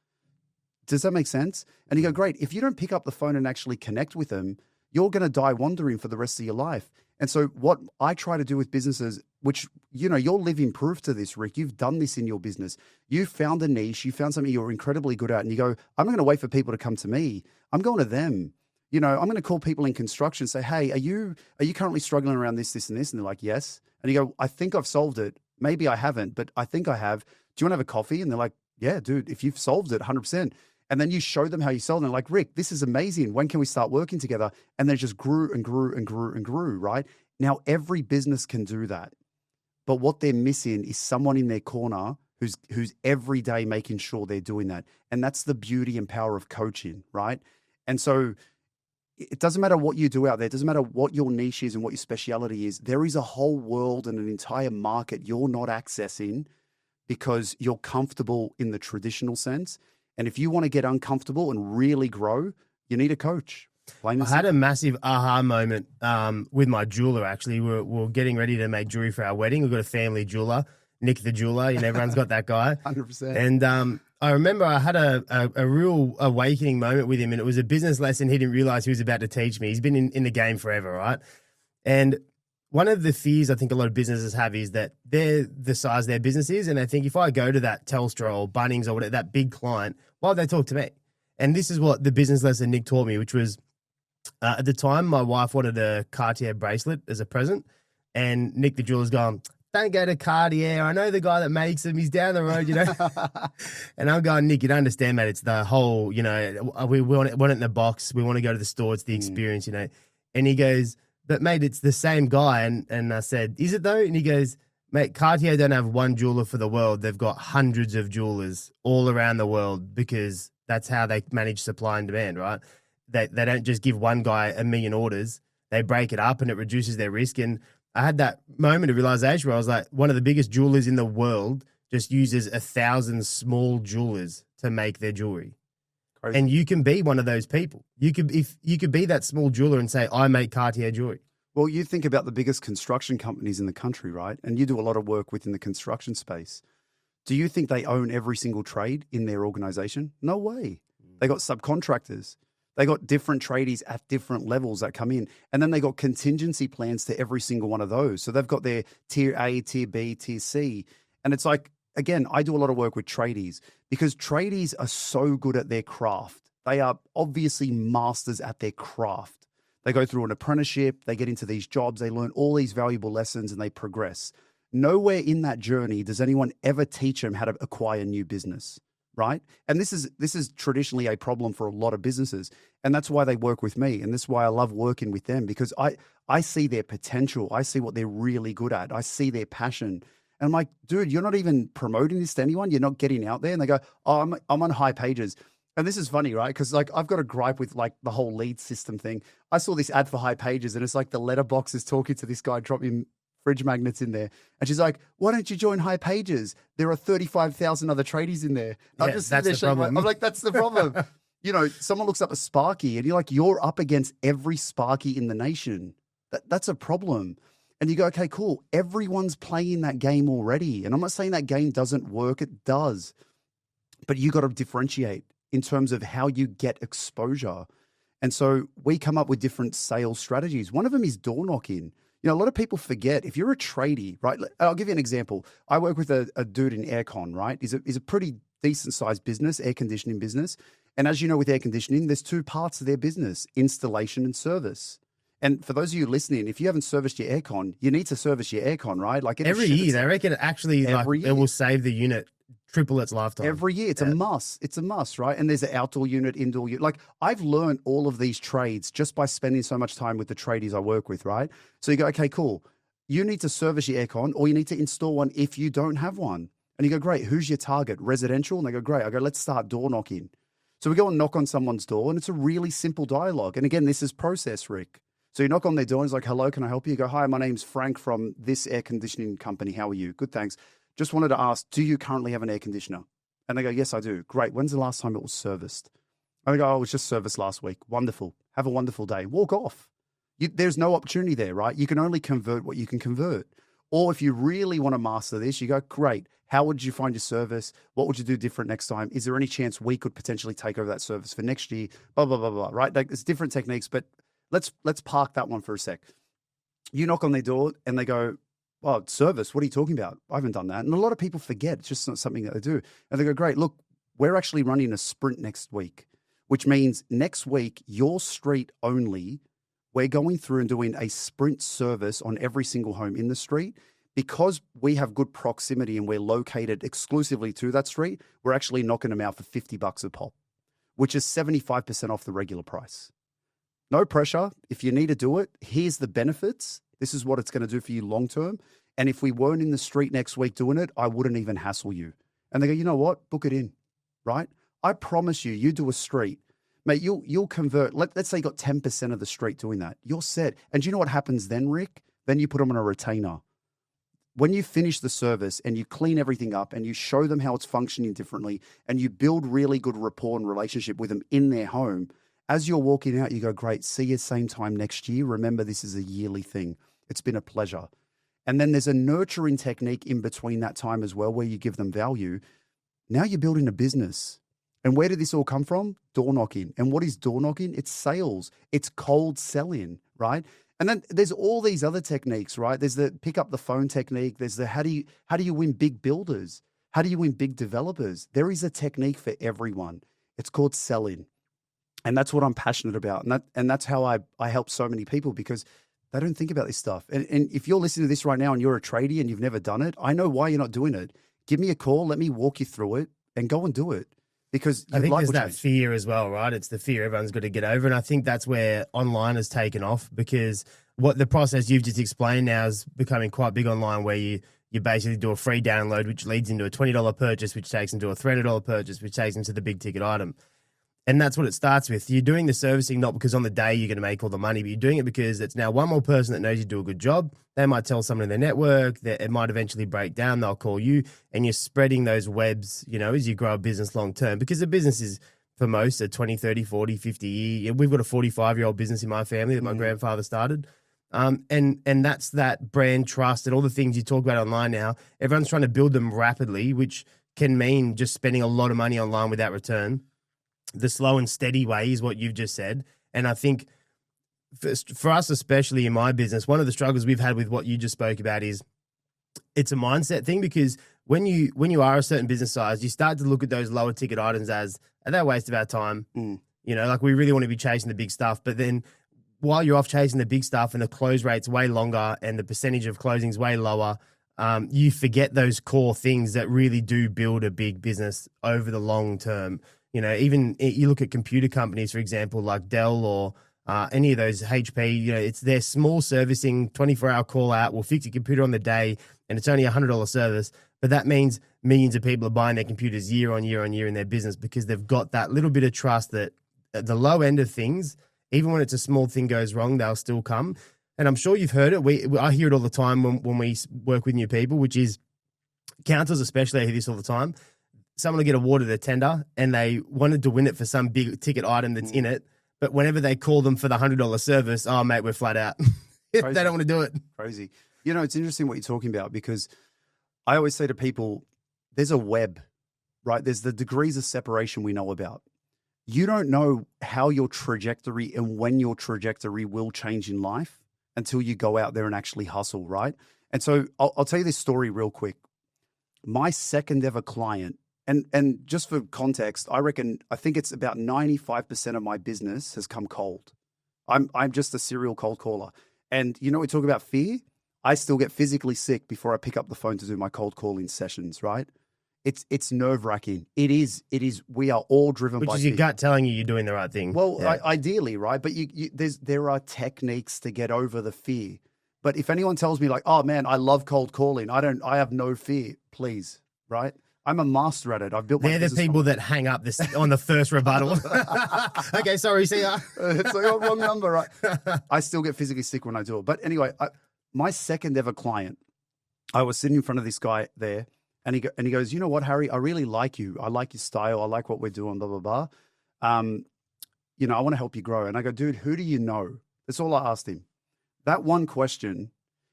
Does that make sense? And you go, great. If you don't pick up the phone and actually connect with them, you're going to die wandering for the rest of your life. And so what I try to do with businesses, which, you're living proof to this, Rick, you've done this in your business. You found a niche, you found something you're incredibly good at, and you go, I'm not going to wait for people to come to me. I'm going to them. I'm going to call people in construction and say, hey, are you currently struggling around this, this, and this? And they're like, yes. And you go, I think I've solved it. Maybe I haven't, but I think I have. Do you want to have a coffee? And they're like, yeah, dude, if you've solved it 100%. And then you show them how you solved it. And they're like, Rick, this is amazing. When can we start working together? And then it just grew and grew and grew and grew, right? Now, every business can do that. But what they're missing is someone in their corner who's every day making sure they're doing that. And that's the beauty and power of coaching, right? And so it doesn't matter what you do out there. It doesn't matter what your niche is and what your speciality is. There is a whole world and an entire market you're not accessing because you're comfortable in the traditional sense. And if you want to get uncomfortable and really grow, you need a coach.
I had a massive aha moment with my jeweler, actually. We're getting ready to make jewelry for our wedding. We've got a family jeweler, Nick the jeweler, everyone's got that guy.
100%.
And I remember I had a real awakening moment with him, and it was a business lesson he didn't realize he was about to teach me. He's been in the game forever, right? And one of the fears I think a lot of businesses have is that they're the size their business is, and they think if I go to that Telstra or Bunnings or whatever, that big client, why would they talk to me? And this is what the business lesson Nick taught me, which was at the time my wife wanted a Cartier bracelet as a present, and Nick the jeweler's gone, don't go to Cartier. I know the guy that makes them. He's down the road, And I'm going, Nick, you don't understand, mate. It's the whole, we want it in the box. We want to go to the store. It's the experience, And he goes, but mate, it's the same guy. And I said, is it though? And he goes, mate, Cartier don't have one jeweler for the world. They've got hundreds of jewelers all around the world because that's how they manage supply and demand, right? They don't just give one guy 1 million orders. They break it up and it reduces their risk. And I had that moment of realization where I was like, one of the biggest jewelers in the world just uses 1,000 small jewelers to make their jewelry. Crazy. And you can be one of those people. You could be that small jeweler and say, I make Cartier jewelry.
Well, you think about the biggest construction companies in the country, right? And you do a lot of work within the construction space. Do you think they own every single trade in their organization? No way. They got subcontractors. They got different tradies at different levels that come in. And then they got contingency plans to every single one of those. So they've got their tier A, tier B, tier C. And it's like, again, I do a lot of work with tradies because tradies are so good at their craft. They are obviously masters at their craft. They go through an apprenticeship, they get into these jobs, they learn all these valuable lessons and they progress. Nowhere in that journey does anyone ever teach them how to acquire new business. Right. And this is traditionally a problem for a lot of businesses. And that's why they work with me. And this is why I love working with them, because I see their potential. I see what they're really good at. I see their passion. And I'm like, dude, you're not even promoting this to anyone. You're not getting out there. And they go, oh, I'm on High Pages. And this is funny, right? Because like I've got a gripe with like the whole lead system thing. I saw this ad for High Pages and it's like the letterbox is talking to this guy dropping fridge magnets in there. And she's like, why don't you join High Pages? There are 35,000 other tradies in there.
Yeah,
I'm just
that's
sitting there
the
shaking
problem.
I'm like, that's the problem. You know, someone looks up a Sparky and you're like, you're up against every Sparky in the nation. That's a problem. And you go, okay, cool. Everyone's playing that game already. And I'm not saying that game doesn't work. It does. But you got to differentiate in terms of how you get exposure. And so we come up with different sales strategies. One of them is door knocking. You know, a lot of people forget if you're a tradie, right? I'll give you an example. I work with a dude in aircon, right? He's a pretty decent sized business, air conditioning business. And as you know, with air conditioning, there's two parts of their business, installation and service. And for those of you listening, if you haven't serviced your aircon, you need to service your aircon, right? Like
Every year, they reckon it actually it will save the unit triple its lifetime.
Every year. It's a must. It's a must, right? And there's an outdoor unit, indoor unit. Like I've learned all of these trades just by spending so much time with the tradies I work with, right? So you go, okay, cool. You need to service your aircon or you need to install one if you don't have one. And you go, great. Who's your target? Residential? And they go, great. I go, let's start door knocking. So we go and knock on someone's door and it's a really simple dialogue. And again, this is process, Rick. So you knock on their door and it's like, hello, can I help you? You go, hi, my name's Frank from this air conditioning company. How are you? Good, thanks. Just wanted to ask, do you currently have an air conditioner? And they go, yes, I do. Great. When's the last time it was serviced? And I go, oh, it was just serviced last week. Wonderful. Have a wonderful day. Walk off. There's no opportunity there, right? You can only convert what you can convert. Or if you really want to master this, you go, great. How would you find your service? What would you do different next time? Is there any chance we could potentially take over that service for next year? Blah, blah, blah, blah, right? Like, it's different techniques, but let's park that one for a sec. You knock on their door and they go, oh, service, what are you talking about? I haven't done that. And a lot of people forget. It's just not something that they do. And they go, great, look, we're actually running a sprint next week, which means next week, your street only, we're going through and doing a sprint service on every single home in the street. Because we have good proximity and we're located exclusively to that street, we're actually knocking them out for $50 a pop, which is 75% off the regular price. No pressure. If you need to do it, here's the benefits. This is what it's going to do for you long term. And if we weren't in the street next week doing it, I wouldn't even hassle you. And they go, you know what? Book it in, right? I promise you, you do a street, mate, you'll convert. Let's say you got 10% of the street doing that. You're set. And do you know what happens then, Rick? Then you put them on a retainer. When you finish the service and you clean everything up and you show them how it's functioning differently and you build really good rapport and relationship with them in their home, as you're walking out, you go, great, see you same time next year. Remember, this is a yearly thing. It's been a pleasure. And then there's a nurturing technique in between that time as well where you give them value. Now you're building a business. And where did this all come from? Door knocking. And what is door knocking? It's sales. It's cold selling, right? And then there's all these other techniques, right? There's the pick up the phone technique. There's the how do you win big builders? How do you win big developers? There is a technique for everyone. It's called selling. And that's what I'm passionate about. And that's how I help so many people because they don't think about this stuff. And if you're listening to this right now and you're a tradie and you've never done it, I know why you're not doing it. Give me a call. Let me walk you through it and go and do it. Because
I think there's that fear as well, right? It's the fear everyone's got to get over. And I think that's where online has taken off because what the process you've just explained now is becoming quite big online where you basically do a free download, which leads into a $20 purchase, which takes into a $300 purchase, which takes into the big ticket item. And that's what it starts with. You're doing the servicing not because on the day you're going to make all the money, but you're doing it because it's now one more person that knows you do a good job. They might tell someone in their network that it might eventually break down. They'll call you and you're spreading those webs, you know, as you grow a business long term because the business is for most a 20, 30, 40, 50 year. We've got a 45-year-old business in my family that my grandfather started. And that's that brand trust and all the things you talk about online now. Everyone's trying to build them rapidly, which can mean just spending a lot of money online without return. The slow and steady way is what you've just said. And I think for us, especially in my business, one of the struggles we've had with what you just spoke about is it's a mindset thing because when you are a certain business size, you start to look at those lower ticket items as are they a waste of our time? You know, like we really want to be chasing the big stuff. But then while you're off chasing the big stuff and the close rate's way longer and the percentage of closing's way lower, you forget those core things that really do build a big business over the long term. You know, even you look at computer companies, for example, like Dell or any of those HP, you know, it's their small servicing, 24-hour call out, we'll fix your computer on the day, and it's only $100 service. But that means millions of people are buying their computers year on year on year in their business because they've got that little bit of trust that at the low end of things, even when it's a small thing goes wrong, they'll still come. and I'm sure you've heard it. I hear it all the time when we work with new people, which is councils, especially. I hear this all the time. Someone will get awarded a tender and they wanted to win it for some big ticket item that's in it. But whenever they call them for the $100 service, oh, mate, we're flat out. They don't want to do it.
Crazy. You know, it's interesting what you're talking about, because I always say to people, there's a web, right? There's the degrees of separation we know about. You don't know how your trajectory and when your trajectory will change in life until you go out there and actually hustle, right? And so I'll tell you this story real quick. My second ever client, and just for context, I think it's about 95% of my business has come cold. I'm just a serial cold caller. And you know, we talk about fear. I still get physically sick before I pick up the phone to do my cold calling sessions, right? It's nerve-wracking. It is. We are all driven by fear.
Which is your gut telling you you're doing the right thing.
Well, ideally, right? But there are techniques to get over the fear. But if anyone tells me like, oh man, I love cold calling, I have no fear, please, right? I'm a master at it. I've built my business.
They're the people that hang up on the first rebuttal. Okay, sorry, see ya.
It's like, oh, wrong number, right? I still get physically sick when I do it. But anyway, my second ever client, I was sitting in front of this guy there, and he goes, you know what, Harry, I really like you. I like your style. I like what we're doing, blah, blah, blah. You know, I want to help you grow. And I go, dude, who do you know? That's all I asked him. That one question,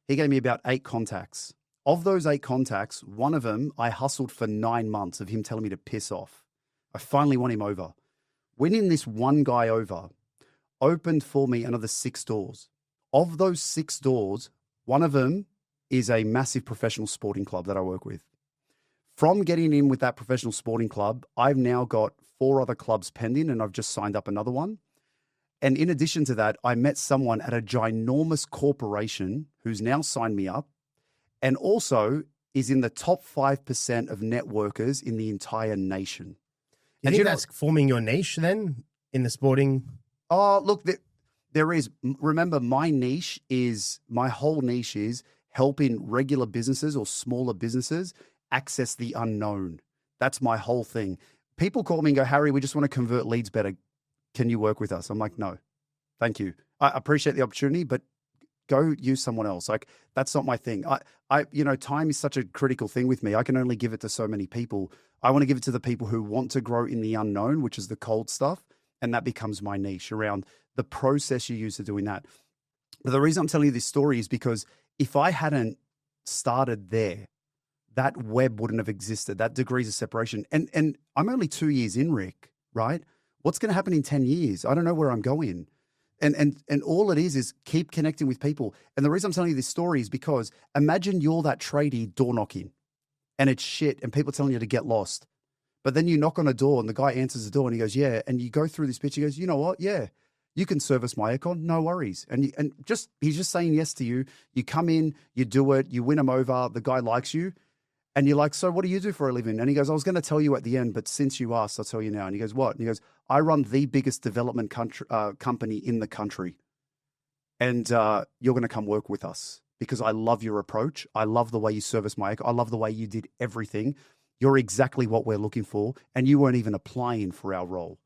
he gave me about 8 contacts. Of those 8 contacts, one of them, I hustled for 9 months of him telling me to piss off. I finally won him over. Winning this one guy over opened for me another 6 doors. Of those 6 doors, one of them is a massive professional sporting club that I work with. From getting in with that professional sporting club, I've now got 4 other clubs pending, and I've just signed up another one. And in addition to that, I met someone at a ginormous corporation who's now signed me up, and also is in the top 5% of networkers in the entire nation.
You think that's forming your niche then in the sporting?
Oh, look, there is. Remember, my whole niche is helping regular businesses or smaller businesses access the unknown. That's my whole thing. People call me and go, Harry, we just want to convert leads better. Can you work with us? I'm like, no, thank you. I appreciate the opportunity, but go use someone else. Like, that's not my thing. Time is such a critical thing with me. I can only give it to so many people. I want to give it to the people who want to grow in the unknown, which is the cold stuff. And that becomes my niche around the process you use to doing that. But the reason I'm telling you this story is because if I hadn't started there, that web wouldn't have existed, that degrees of separation. And I'm only 2 years in, Rick, right? What's going to happen in 10 years? I don't know where I'm going. And all it is keep connecting with people. And the reason I'm telling you this story is because imagine you're that tradie door knocking and it's shit and people telling you to get lost. But then you knock on a door and the guy answers the door and he goes, yeah. And you go through this pitch. He goes, you know what? Yeah, you can service my aircon. No worries. And he's just saying yes to you. You come in, you do it, you win him over. The guy likes you. And you're like, so what do you do for a living? And he goes, I was going to tell you at the end, but since you asked, I'll tell you now. And he goes, what? And he goes, I run the biggest development company in the country. And you're going to come work with us because I love your approach. I love the way you service my, I love the way you did everything. You're exactly what we're looking for. And you weren't even applying for our role.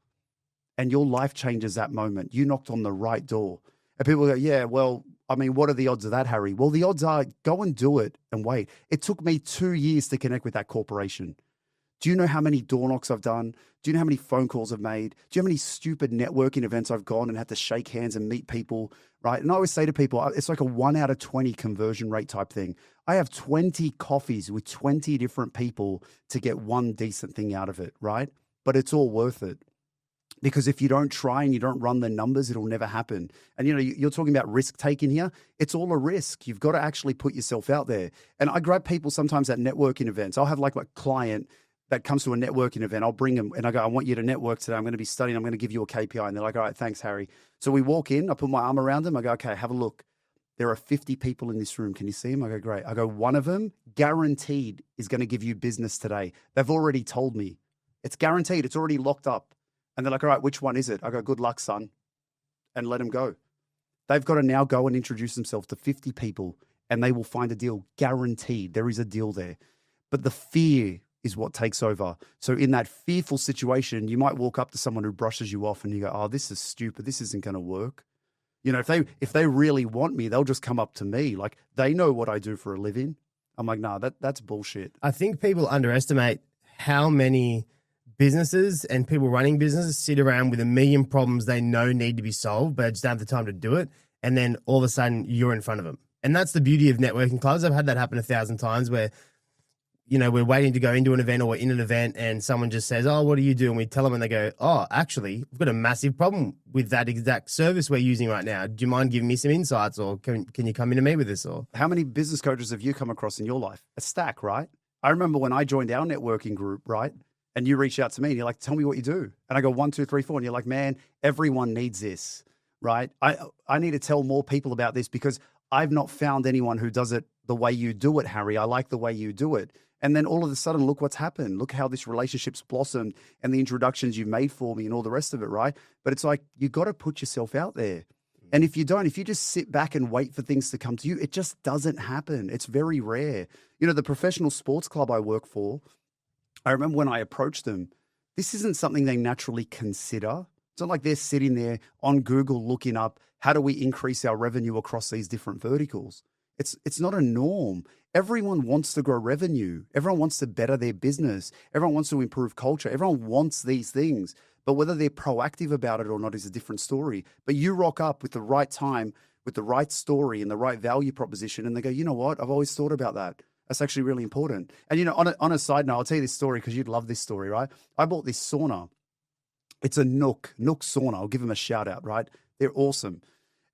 And your life changes that moment. You knocked on the right door. And people go, yeah, well, I mean, what are the odds of that, Harry? Well, the odds are go and do it and wait. It took me 2 years to connect with that corporation. Do you know how many door knocks I've done? Do you know how many phone calls I've made? Do you know how many stupid networking events I've gone and had to shake hands and meet people, right? And I always say to people, it's like a 1 out of 20 conversion rate type thing. I have 20 coffees with 20 different people to get one decent thing out of it, right? But it's all worth it. Because if you don't try and you don't run the numbers, it'll never happen. And, you know, you're talking about risk taking here. It's all a risk. You've got to actually put yourself out there. And I grab people sometimes at networking events. I'll have like a client that comes to a networking event. I'll bring them and I go, I want you to network today. I'm going to be studying. I'm going to give you a KPI. And they're like, all right, thanks, Harry. So we walk in. I put my arm around them. I go, okay, have a look. There are 50 people in this room. Can you see them? I go, great. I go, one of them guaranteed is going to give you business today. They've already told me. It's guaranteed. It's already locked up. And they're like, all right, which one is it? I go, good luck, son, and let them go. They've got to now go and introduce themselves to 50 people and they will find a deal, guaranteed. There is a deal there. But the fear is what takes over. So in that fearful situation, you might walk up to someone who brushes you off and you go, oh, this is stupid. This isn't going to work. You know, if they really want me, they'll just come up to me. Like they know what I do for a living. I'm like, nah, that's bullshit.
I think people underestimate how many businesses and people running businesses sit around with a million problems they know need to be solved, but just don't have the time to do it. And then all of a sudden you're in front of them. And that's the beauty of networking clubs. I've had that happen 1,000 times where, you know, we're waiting to go into an event or we're in an event and someone just says, oh, what do you do? And we tell them and they go, oh, actually, we've got a massive problem with that exact service we're using right now. Do you mind giving me some insights, or can you come in to me with this? Or
how many business coaches have you come across in your life? A stack, right? I remember when I joined our networking group, right? And you reached out to me and you're like, tell me what you do. And I go 1, 2, 3, 4. And you're like, man, everyone needs this, right? I need to tell more people about this because I've not found anyone who does it the way you do it, Harry. I like the way you do it. And then all of a sudden, look what's happened. Look how this relationship's blossomed and the introductions you've made for me and all the rest of it, right? But it's like, you got to put yourself out there. And if you don't, if you just sit back and wait for things to come to you, it just doesn't happen. It's very rare. You know, the professional sports club I work for, I remember when I approached them, this isn't something they naturally consider. It's not like they're sitting there on Google looking up, how do we increase our revenue across these different verticals? It's not a norm. Everyone wants to grow revenue. Everyone wants to better their business. Everyone wants to improve culture. Everyone wants these things. But whether they're proactive about it or not is a different story. But you rock up with the right time, with the right story and the right value proposition, and they go, you know what? I've always thought about that. That's actually really important. And, you know, on a side note, I'll tell you this story because you'd love this story, right? I bought this sauna. It's a Nook sauna. I'll give them a shout out, right? They're awesome.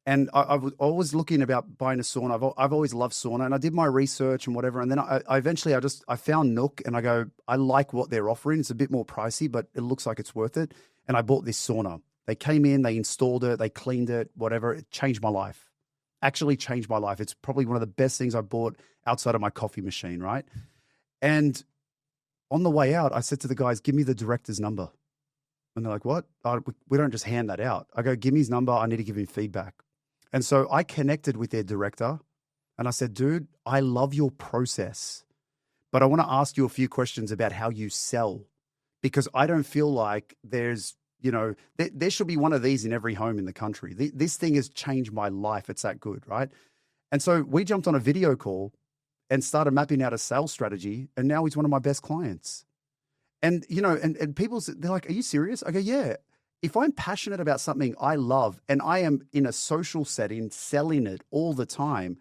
And I was always looking about buying a sauna. I've always loved sauna, and I did my research and whatever. And then I eventually I found Nook, and I go, I like what they're offering. It's a bit more pricey, but it looks like it's worth it. And I bought this sauna. They came in, they installed it, they cleaned it, whatever. It changed my life. Actually changed my life. It's probably one of the best things I bought outside of my coffee machine, right? And on the way out, I said to the guys, give me the director's number. And they're like, what? Oh, we don't just hand that out. I go, give me his number. I need to give him feedback. And so I connected with their director and I said, dude, I love your process, but I want to ask you a few questions about how you sell, because I don't feel like there's, you know, there should be one of these in every home in the country. This thing has changed my life. It's that good, right? And so we jumped on a video call and started mapping out a sales strategy. And now he's one of my best clients. And, you know, and people, they're like, are you serious? I go, yeah. If I'm passionate about something I love and I am in a social setting selling it all the time,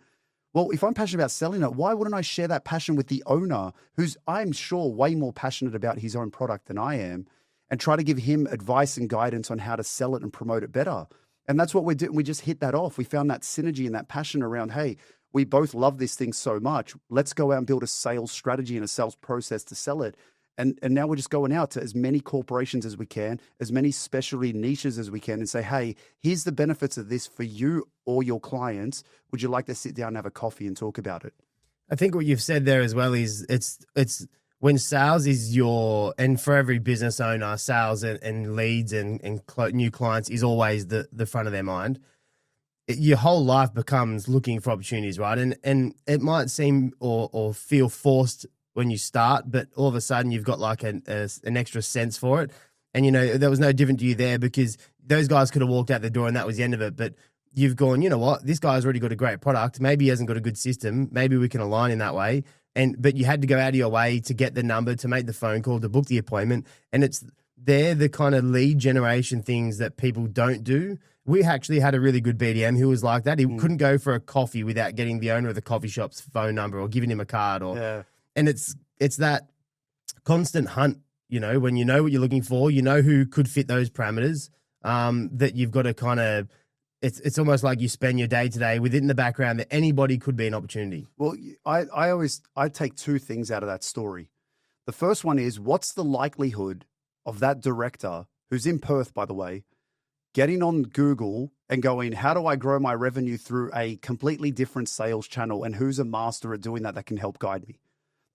well, if I'm passionate about selling it, why wouldn't I share that passion with the owner who's, I'm sure, way more passionate about his own product than I am, and try to give him advice and guidance on how to sell it and promote it better? And that's what we're doing. We just hit that off. We found that synergy and that passion around, hey, we both love this thing so much. Let's go out and build a sales strategy and a sales process to sell it. And now we're just going out to as many corporations as we can, as many specialty niches as we can, and say, hey, here's the benefits of this for you or your clients. Would you like to sit down and have a coffee and talk about it?
I think what you've said there as well is it's when sales is and for every business owner, sales and leads and new clients is always the front of their mind. Your whole life becomes looking for opportunities, right? And it might seem or feel forced when you start, but all of a sudden you've got like an extra sense for it. And, you know, there was no different to you there because those guys could have walked out the door and that was the end of it. But you've gone, you know what, this guy's already got a great product. Maybe he hasn't got a good system. Maybe we can align in that way. But you had to go out of your way to get the number, to make the phone call, to book the appointment. And they're the kind of lead generation things that people don't do. We actually had a really good BDM who was like that. He couldn't go for a coffee without getting the owner of the coffee shop's phone number or giving him a card And it's that constant hunt, you know, when you know what you're looking for, you know who could fit those parameters, that you've got to kind of, it's almost like you spend your day to day within the background that anybody could be an opportunity.
Well, I take two things out of that story. The first one is, what's the likelihood of that director, who's in Perth, by the way, getting on Google and going, how do I grow my revenue through a completely different sales channel, and who's a master at doing that can help guide me?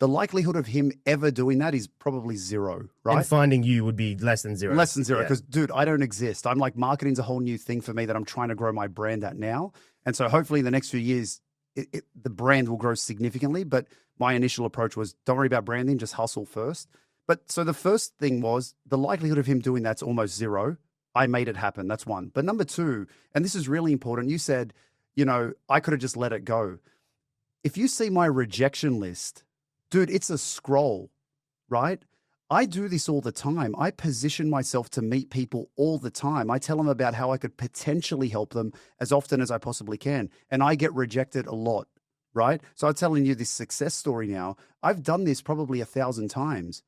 The likelihood of him ever doing that is probably zero, right?
And finding you would be less than zero.
Less than zero, because, dude, I don't exist. I'm like, marketing's a whole new thing for me that I'm trying to grow my brand at now. And so hopefully in the next few years, the brand will grow significantly. But my initial approach was, don't worry about branding, just hustle first. But so the first thing was, the likelihood of him doing that's almost zero. I made it happen. That's one. But number two, and this is really important, you said, I could have just let it go. If you see my rejection list, dude, it's a scroll, right? I do this all the time. I position myself to meet people all the time. I tell them about how I could potentially help them as often as I possibly can. And I get rejected a lot, right? So I'm telling you this success story now. I've done this probably 1,000 times.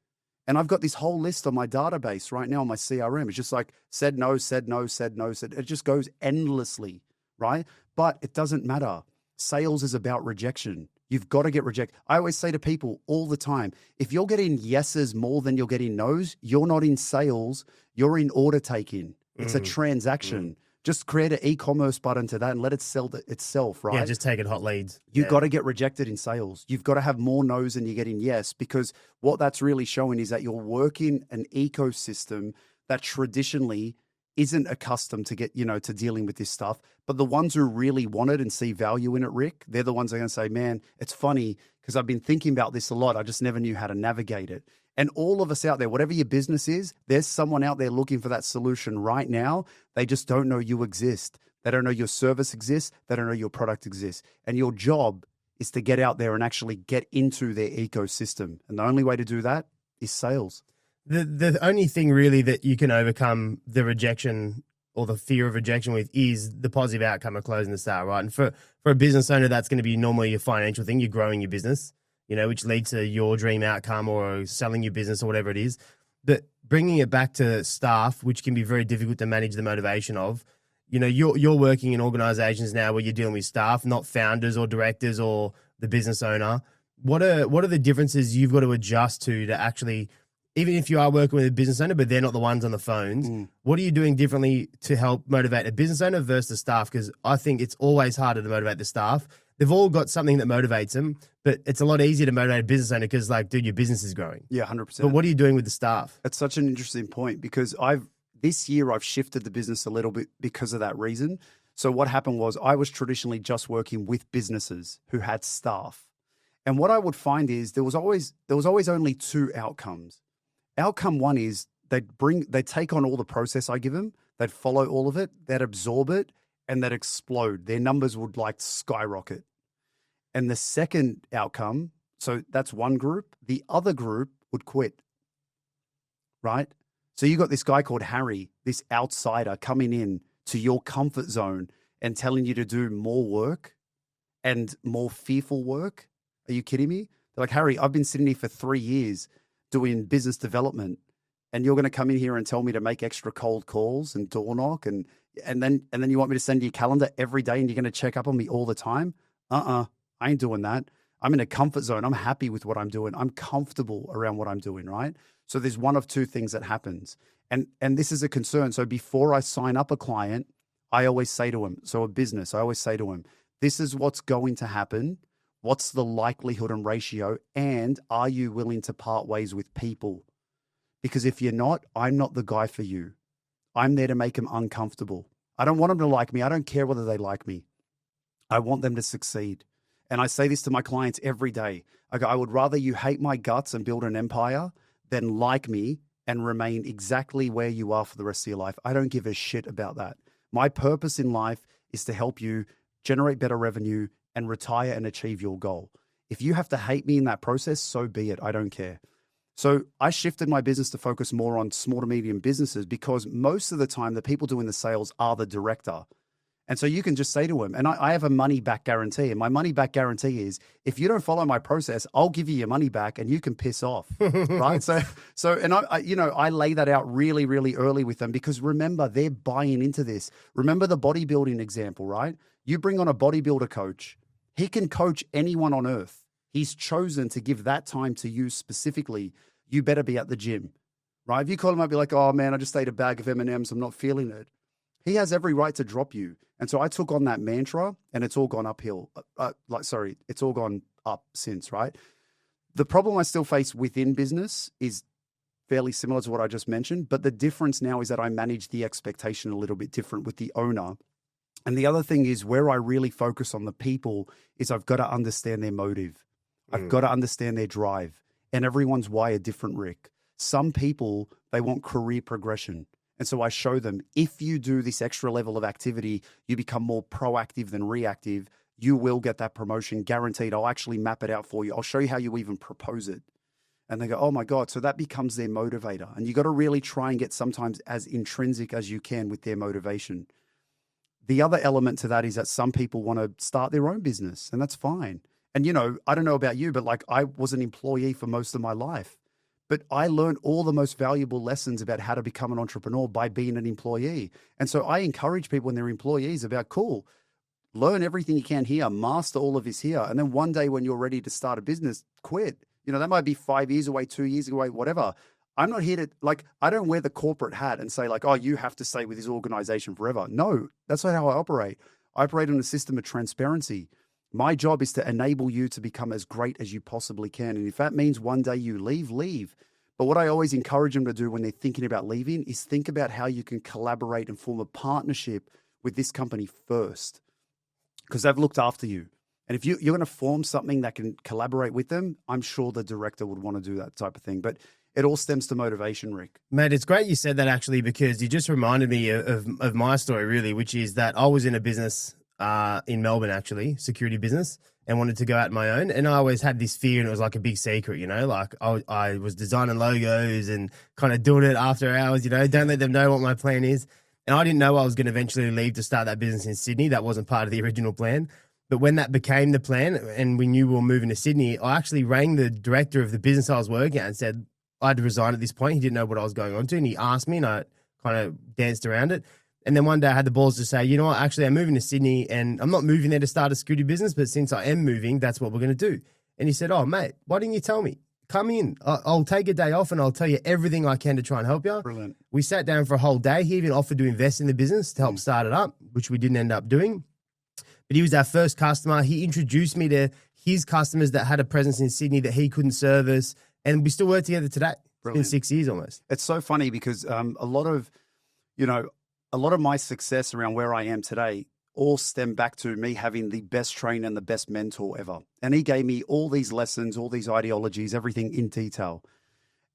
And I've got this whole list on my database right now on my CRM. It's just like said no, said no, said no, said. It just goes endlessly, right? But it doesn't matter. Sales is about rejection. You've got to get rejected. I always say to people all the time, if you're getting yeses more than you're getting no's, you're not in sales, you're in order taking. It's a transaction. Just create an e-commerce button to that and let it sell itself, right?
Yeah, just taking hot leads.
You've got to get rejected in sales. You've got to have more no's than you're getting yes, because what that's really showing is that you're working an ecosystem that traditionally isn't accustomed to to dealing with this stuff. But the ones who really want it and see value in it, Rick, they're the ones that are going to say, man, it's funny because I've been thinking about this a lot. I just never knew how to navigate it. And all of us out there, whatever your business is, there's someone out there looking for that solution right now. They just don't know you exist. They don't know your service exists. They don't know your product exists. And your job is to get out there and actually get into their ecosystem. And the only way to do that is sales.
The only thing really that you can overcome the rejection or the fear of rejection with is the positive outcome of closing the sale, right? And for a business owner, that's going to be normally a financial thing. You're growing your business, which leads to your dream outcome or selling your business or whatever it is. But bringing it back to staff, which can be very difficult to manage the motivation of, you're working in organizations now where you're dealing with staff, not founders or directors or the business owner. What are the differences you've got to adjust to actually, even if you are working with a business owner, but they're not the ones on the phones, what are you doing differently to help motivate a business owner versus the staff? Because I think it's always harder to motivate the staff. They've all got something that motivates them, but it's a lot easier to motivate a business owner because, dude, your business is growing.
Yeah, 100%.
But what are you doing with the staff?
That's such an interesting point because this year I've shifted the business a little bit because of that reason. So what happened was I was traditionally just working with businesses who had staff. And what I would find is there was always only two outcomes. Outcome one is they'd take on all the process I give them, they'd follow all of it, they'd absorb it, and they'd explode. Their numbers would skyrocket. And the second outcome, so that's one group, the other group would quit, right? So you got this guy called Harry, this outsider coming in to your comfort zone and telling you to do more work and more fearful work. Are you kidding me? They're like, Harry, I've been sitting here for 3 years doing business development, and you're going to come in here and tell me to make extra cold calls and door knock, and then you want me to send you a calendar every day and you're going to check up on me all the time? I ain't doing that. I'm in a comfort zone. I'm happy with what I'm doing. I'm comfortable around what I'm doing, right? So there's one of two things that happens. And this is a concern. So before I sign up a client, I always say to him, so a business, I always say to him, this is what's going to happen. What's the likelihood and ratio? And are you willing to part ways with people? Because if you're not, I'm not the guy for you. I'm there to make them uncomfortable. I don't want them to like me. I don't care whether they like me. I want them to succeed. And I say this to my clients every day. I go, I would rather you hate my guts and build an empire than like me and remain exactly where you are for the rest of your life. I don't give a shit about that. My purpose in life is to help you generate better revenue and retire and achieve your goal. If you have to hate me in that process, so be it. I don't care. So I shifted my business to focus more on small to medium businesses because most of the time the people doing the sales are the director. And so you can just say to them, and I have a money back guarantee. And my money back guarantee is if you don't follow my process, I'll give you your money back and you can piss off. Right. So I lay that out really, really early with them because remember, they're buying into this. Remember the bodybuilding example, right? You bring on a bodybuilder coach. He can coach anyone on earth. He's chosen to give that time to you specifically. You better be at the gym, right? If you call him up, be like, oh man, I just ate a bag of M&Ms. I'm not feeling it. He has every right to drop you. And so I took on that mantra and it's all gone uphill. It's all gone up since, right? The problem I still face within business is fairly similar to what I just mentioned. But the difference now is that I manage the expectation a little bit different with the owner. And the other thing is where I really focus on the people is I've got to understand their motive. I've got to understand their drive. And everyone's wired different, Rick. Some people, they want career progression. And so I show them, if you do this extra level of activity, you become more proactive than reactive. You will get that promotion guaranteed. I'll actually map it out for you. I'll show you how you even propose it. And they go, oh my God. So that becomes their motivator. And you got to really try and get sometimes as intrinsic as you can with their motivation. The other element to that is that some people want to start their own business, and that's fine. And, I don't know about you, but like I was an employee for most of my life, but I learned all the most valuable lessons about how to become an entrepreneur by being an employee. And so I encourage people when they're employees about, cool, learn everything you can here, master all of this here. And then one day when you're ready to start a business, quit. That might be 5 years away, 2 years away, whatever. I'm not here to, I don't wear the corporate hat and say like, oh, you have to stay with this organization forever. No, that's not how I operate. I operate on a system of transparency. My job is to enable you to become as great as you possibly can. And if that means one day you leave, leave. But what I always encourage them to do when they're thinking about leaving is think about how you can collaborate and form a partnership with this company first, because they've looked after you. And if you're going to form something that can collaborate with them, I'm sure the director would want to do that type of thing. But it all stems to motivation, Rick.
Mate, it's great you said that actually, because you just reminded me of my story really, which is that I was in a business in Melbourne, actually, security business, and wanted to go out on my own. And I always had this fear, and it was like a big secret, like I was designing logos and kind of doing it after hours, don't let them know what my plan is. And I didn't know I was going to eventually leave to start that business in Sydney. That wasn't part of the original plan. But when that became the plan and we knew we were moving to Sydney, I actually rang the director of the business I was working at and said I had to resign at this point. He didn't know what I was going on to, and he asked me, and I kind of danced around it. And then one day I had the balls to say, you know what, actually I'm moving to Sydney, and I'm not moving there to start a security business, but since I am moving, that's what we're going to do. And he said, oh, mate, why didn't you tell me? Come in. I'll take a day off and I'll tell you everything I can to try and help you.
Brilliant.
We sat down for a whole day. He even offered to invest in the business to help start it up, which we didn't end up doing. But he was our first customer. He introduced me to his customers that had a presence in Sydney that he couldn't service. And we still work together today.
Brilliant.
It's been 6 years almost.
It's so funny because a lot of my success around where I am today all stem back to me having the best trainer and the best mentor ever. And he gave me all these lessons, all these ideologies, everything in detail.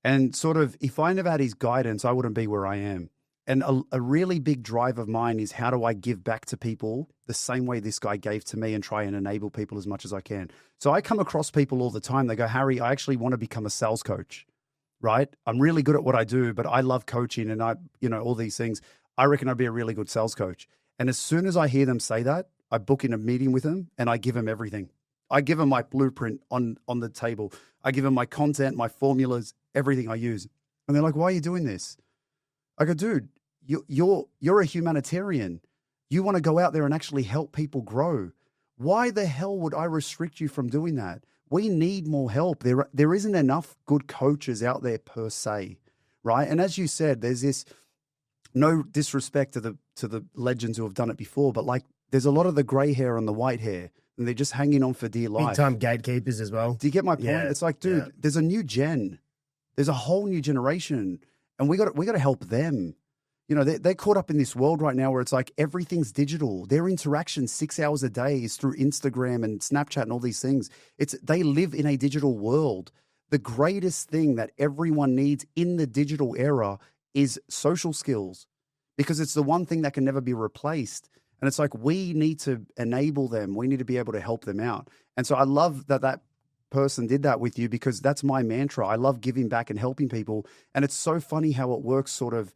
And sort of, if I never had his guidance, I wouldn't be where I am. And a really big drive of mine is, how do I give back to people the same way this guy gave to me and try and enable people as much as I can? So I come across people all the time. They go, Harry, I actually want to become a sales coach, right? I'm really good at what I do, but I love coaching and all these things. I reckon I'd be a really good sales coach. And as soon as I hear them say that, I book in a meeting with them and I give them everything. I give them my blueprint on the table. I give them my content, my formulas, everything I use. And they're like, why are you doing this? I go, dude, you're a humanitarian. You want to go out there and actually help people grow. Why the hell would I restrict you from doing that? We need more help. There isn't enough good coaches out there per se, right? And as you said, there's this, no disrespect to the legends who have done it before, but like there's a lot of the gray hair and the white hair, and they're just hanging on for dear life.
Big time gatekeepers as well.
Do you get my point?
Yeah.
It's like, dude, there's a new gen. There's a whole new generation, and we got to help them. They're caught up in this world right now where it's like everything's digital. Their interaction 6 hours a day is through Instagram and Snapchat and all these things. They live in a digital world. The greatest thing that everyone needs in the digital era is social skills, because it's the one thing that can never be replaced. And it's like, we need to enable them. We need to be able to help them out. And so I love that person did that with you, because that's my mantra. I love giving back and helping people. And it's so funny how it works sort of,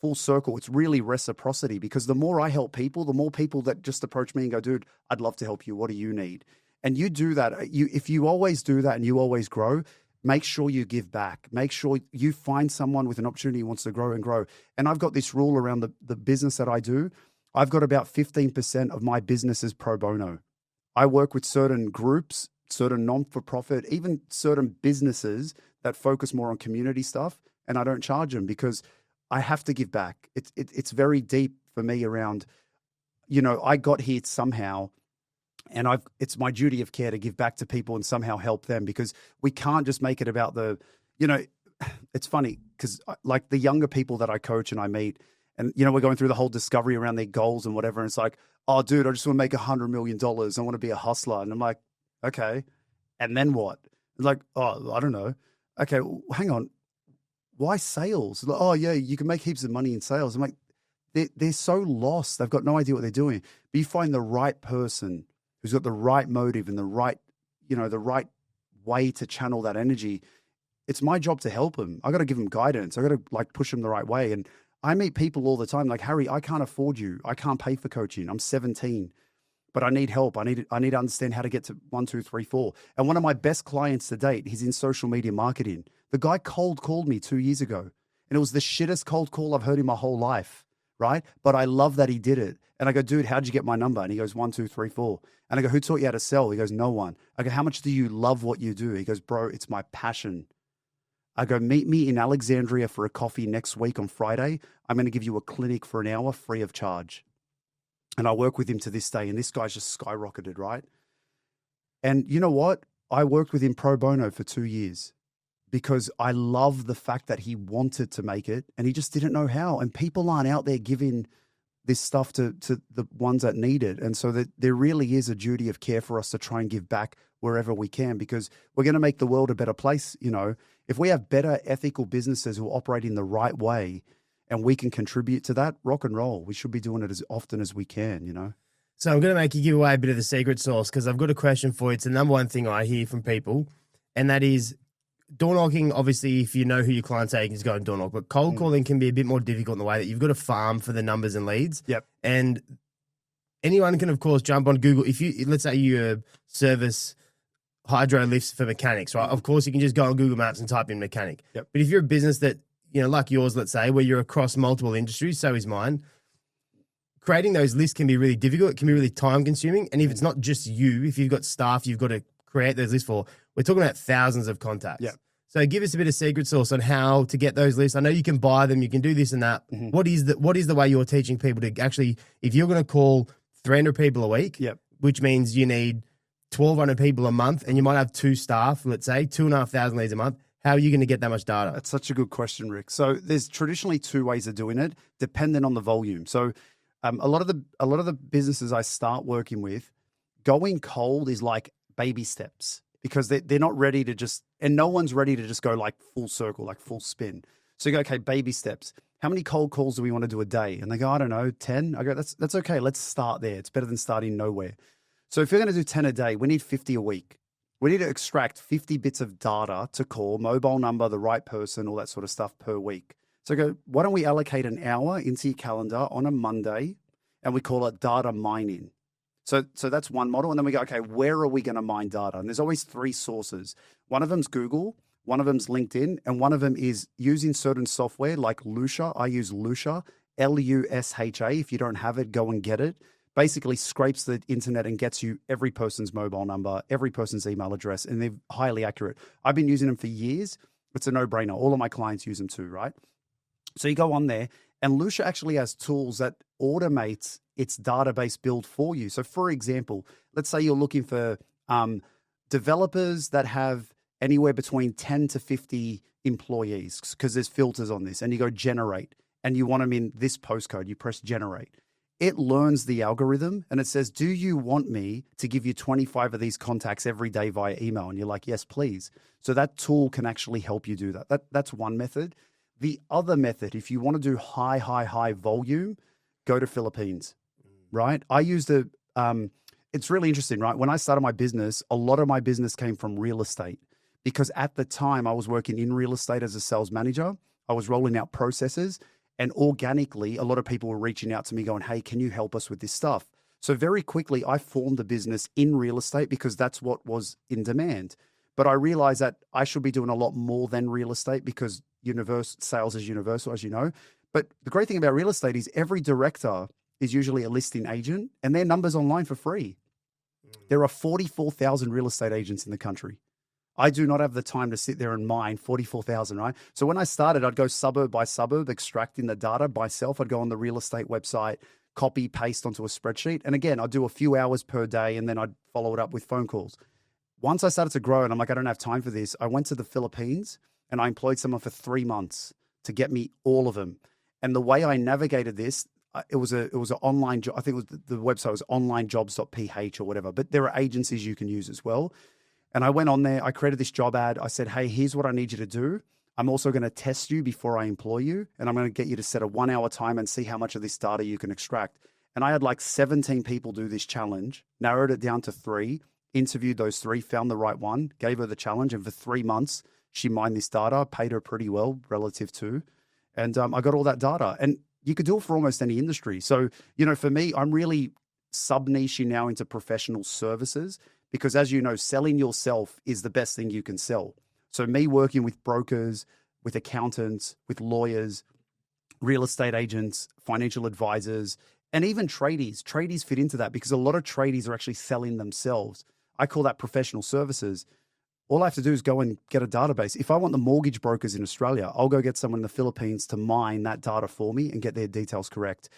full circle. It's really reciprocity, because the more I help people, the more people that just approach me and go, dude, I'd love to help you. What do you need? And you do that. If you always do that and you always grow, make sure you give back. Make sure you find someone with an opportunity who wants to grow and grow. And I've got this rule around the business that I do. I've got about 15% of my business is pro bono. I work with certain groups, certain non-for-profit, even certain businesses that focus more on community stuff, and I don't charge them because I have to give back. It's very deep for me around, I got here somehow, and it's my duty of care to give back to people and somehow help them, because we can't just make it about it's funny because like the younger people that I coach and I meet, and we're going through the whole discovery around their goals and whatever, and it's like, oh dude, I just want to make $100 million. I want to be a hustler. And I'm like, okay, and then what? It's like, oh, I don't know. Okay, hang on. why sales? Like, oh yeah, you can make heaps of money in sales. I'm like, they're so lost. They've got no idea what they're doing. But you find the right person who's got the right motive and the right, the right way to channel that energy. It's my job to help them. I got to give them guidance. I got to like push them the right way. And I meet people all the time like, Harry, I can't afford you. I can't pay for coaching. I'm 17, but I need help. I need to understand how to get to 1, 2, 3, 4. And one of my best clients to date, he's in social media marketing. The guy cold called me 2 years ago, and it was the shittest cold call I've heard in my whole life. Right. But I love that he did it. And I go, dude, how'd you get my number? And he goes, 1, 2, 3, 4. And I go, who taught you how to sell? He goes, no one. I go, how much do you love what you do? He goes, bro, it's my passion. I go, meet me in Alexandria for a coffee next week on Friday. I'm going to give you a clinic for an hour free of charge. And I work with him to this day. And this guy's just skyrocketed, right? And you know what? I worked with him pro bono for 2 years because I love the fact that he wanted to make it and he just didn't know how. And people aren't out there giving this stuff to the ones that need it. And so that there really is a duty of care for us to try and give back wherever we can, because we're going to make the world a better place. If we have better ethical businesses who operate in the right way and we can contribute to that, rock and roll. We should be doing it as often as we can.
So I'm going to make you give away a bit of the secret sauce because I've got a question for you. It's the number one thing I hear from people, and that is door knocking. Obviously, if you know who your clients are, you can just go and door knock. But cold calling can be a bit more difficult in the way that you've got to farm for the numbers and leads.
Yep.
And anyone can, of course, jump on Google. If you, let's say you service hydro lifts for mechanics, right? Of course, you can just go on Google Maps and type in mechanic.
Yep.
But if you're a business that, like yours, let's say, where you're across multiple industries, so is mine, creating those lists can be really difficult. It can be really time consuming. And if it's not just you, if you've got staff you've got to create those lists for, we're talking about thousands of contacts.
Yeah.
So give us a bit of secret sauce on how to get those lists. I know you can buy them, you can do this and that.
Mm-hmm.
What is the way you're teaching people to actually, if you're going to call 300 people a week,
yep,
which means you need 1,200 people a month and you might have 2 staff, let's say 2,500 leads a month, how are you going to get that much data?
That's such a good question, Rick. So there's traditionally 2 ways of doing it, dependent on the volume. So a lot of the businesses I start working with, going cold is like baby steps because they're not ready to just, and no one's ready to just go like full circle, like full spin. So you go, okay, baby steps. How many cold calls do we want to do a day? And they go, I don't know, 10. I go, that's okay. Let's start there. It's better than starting nowhere. So if you're going to do 10 a day, we need 50 a week. We need to extract 50 bits of data to call, mobile number, the right person, all that sort of stuff per week. So I go, why don't we allocate an hour into your calendar on a Monday and we call it data mining. So that's one model. And then we go, okay, where are we going to mine data? And there's always 3 sources. One of them's Google, one of them's LinkedIn, and one of them is using certain software like Lusha. I use Lusha, Lusha. If you don't have it, go and get it. Basically scrapes the internet and gets you every person's mobile number, every person's email address, and they're highly accurate. I've been using them for years. It's a no-brainer. All of my clients use them too, right? So you go on there, and Lusha actually has tools that automates its database build for you. So for example, let's say you're looking for developers that have anywhere between 10 to 50 employees, because there's filters on this, and you go generate, and you want them in this postcode, you press generate. It learns the algorithm and it says, do you want me to give you 25 of these contacts every day via email? And you're like, yes, please. So that tool can actually help you do that. That's one method. The other method, if you want to do high volume, go to Philippines, right? I use it's really interesting, right? When I started my business, a lot of my business came from real estate because at the time I was working in real estate as a sales manager. I was rolling out processes. And organically, a lot of people were reaching out to me going, hey, can you help us with this stuff? So very quickly, I formed a business in real estate because that's what was in demand. But I realized that I should be doing a lot more than real estate because sales is universal, as you know. But the great thing about real estate is every director is usually a listing agent and their number's online for free. There are 44,000 real estate agents in the country. I do not have the time to sit there and mine 44,000, right? So when I started, I'd go suburb by suburb, extracting the data myself. I'd go on the real estate website, copy, paste onto a spreadsheet. And again, I'd do a few hours per day and then I'd follow it up with phone calls. Once I started to grow and I'm like, I don't have time for this, I went to the Philippines and I employed someone for 3 months to get me all of them. And the way I navigated this, it was an online job. I think it was the website was onlinejobs.ph or whatever, but there are agencies you can use as well. And I went on there, I created this job ad. I said, hey, here's what I need you to do. I'm also going to test you before I employ you. And I'm going to get you to set a 1 hour time and see how much of this data you can extract. And I had like 17 people do this challenge, narrowed it down to 3, interviewed those 3, found the right one, gave her the challenge. And for 3 months, she mined this data, paid her pretty well relative to, and I got all that data. And you could do it for almost any industry. So, for me, I'm really sub-niching now into professional services because, as you know, selling yourself is the best thing you can sell. So me working with brokers, with accountants, with lawyers, real estate agents, financial advisors, and even tradies. Tradies fit into that because a lot of tradies are actually selling themselves. I call that professional services. All I have to do is go and get a database. If I want the mortgage brokers in Australia, I'll go get someone in the Philippines to mine that data for me and get their details correct.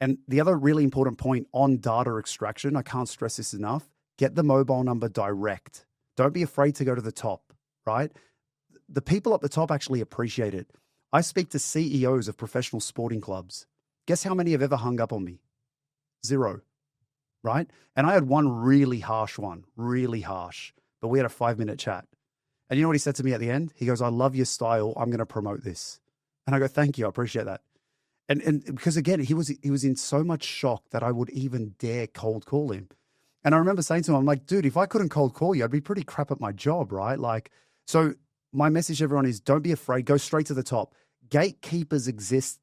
And the other really important point on data extraction, I can't stress this enough, get the mobile number direct. Don't be afraid to go to the top, right? The people up the top actually appreciate it. I speak to CEOs of professional sporting clubs. Guess how many have ever hung up on me? 0, right? And I had one really harsh one, really harsh, but we had a 5-minute chat. And you know what he said to me at the end? He goes, I love your style. I'm going to promote this. And I go, thank you. I appreciate that. And because again, he was in so much shock that I would even dare cold call him. And I remember saying to him, I'm like, dude, if I couldn't cold call you, I'd be pretty crap at my job, right? Like, so my message to everyone is don't be afraid. Go straight to the top. Gatekeepers exist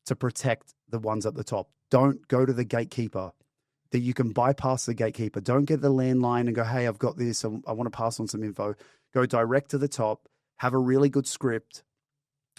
to protect the ones at the top. Don't go to the gatekeeper. That you can bypass the gatekeeper. Don't get the landline and go, hey, I've got this. I want to pass on some info. Go direct to the top. Have a really good script,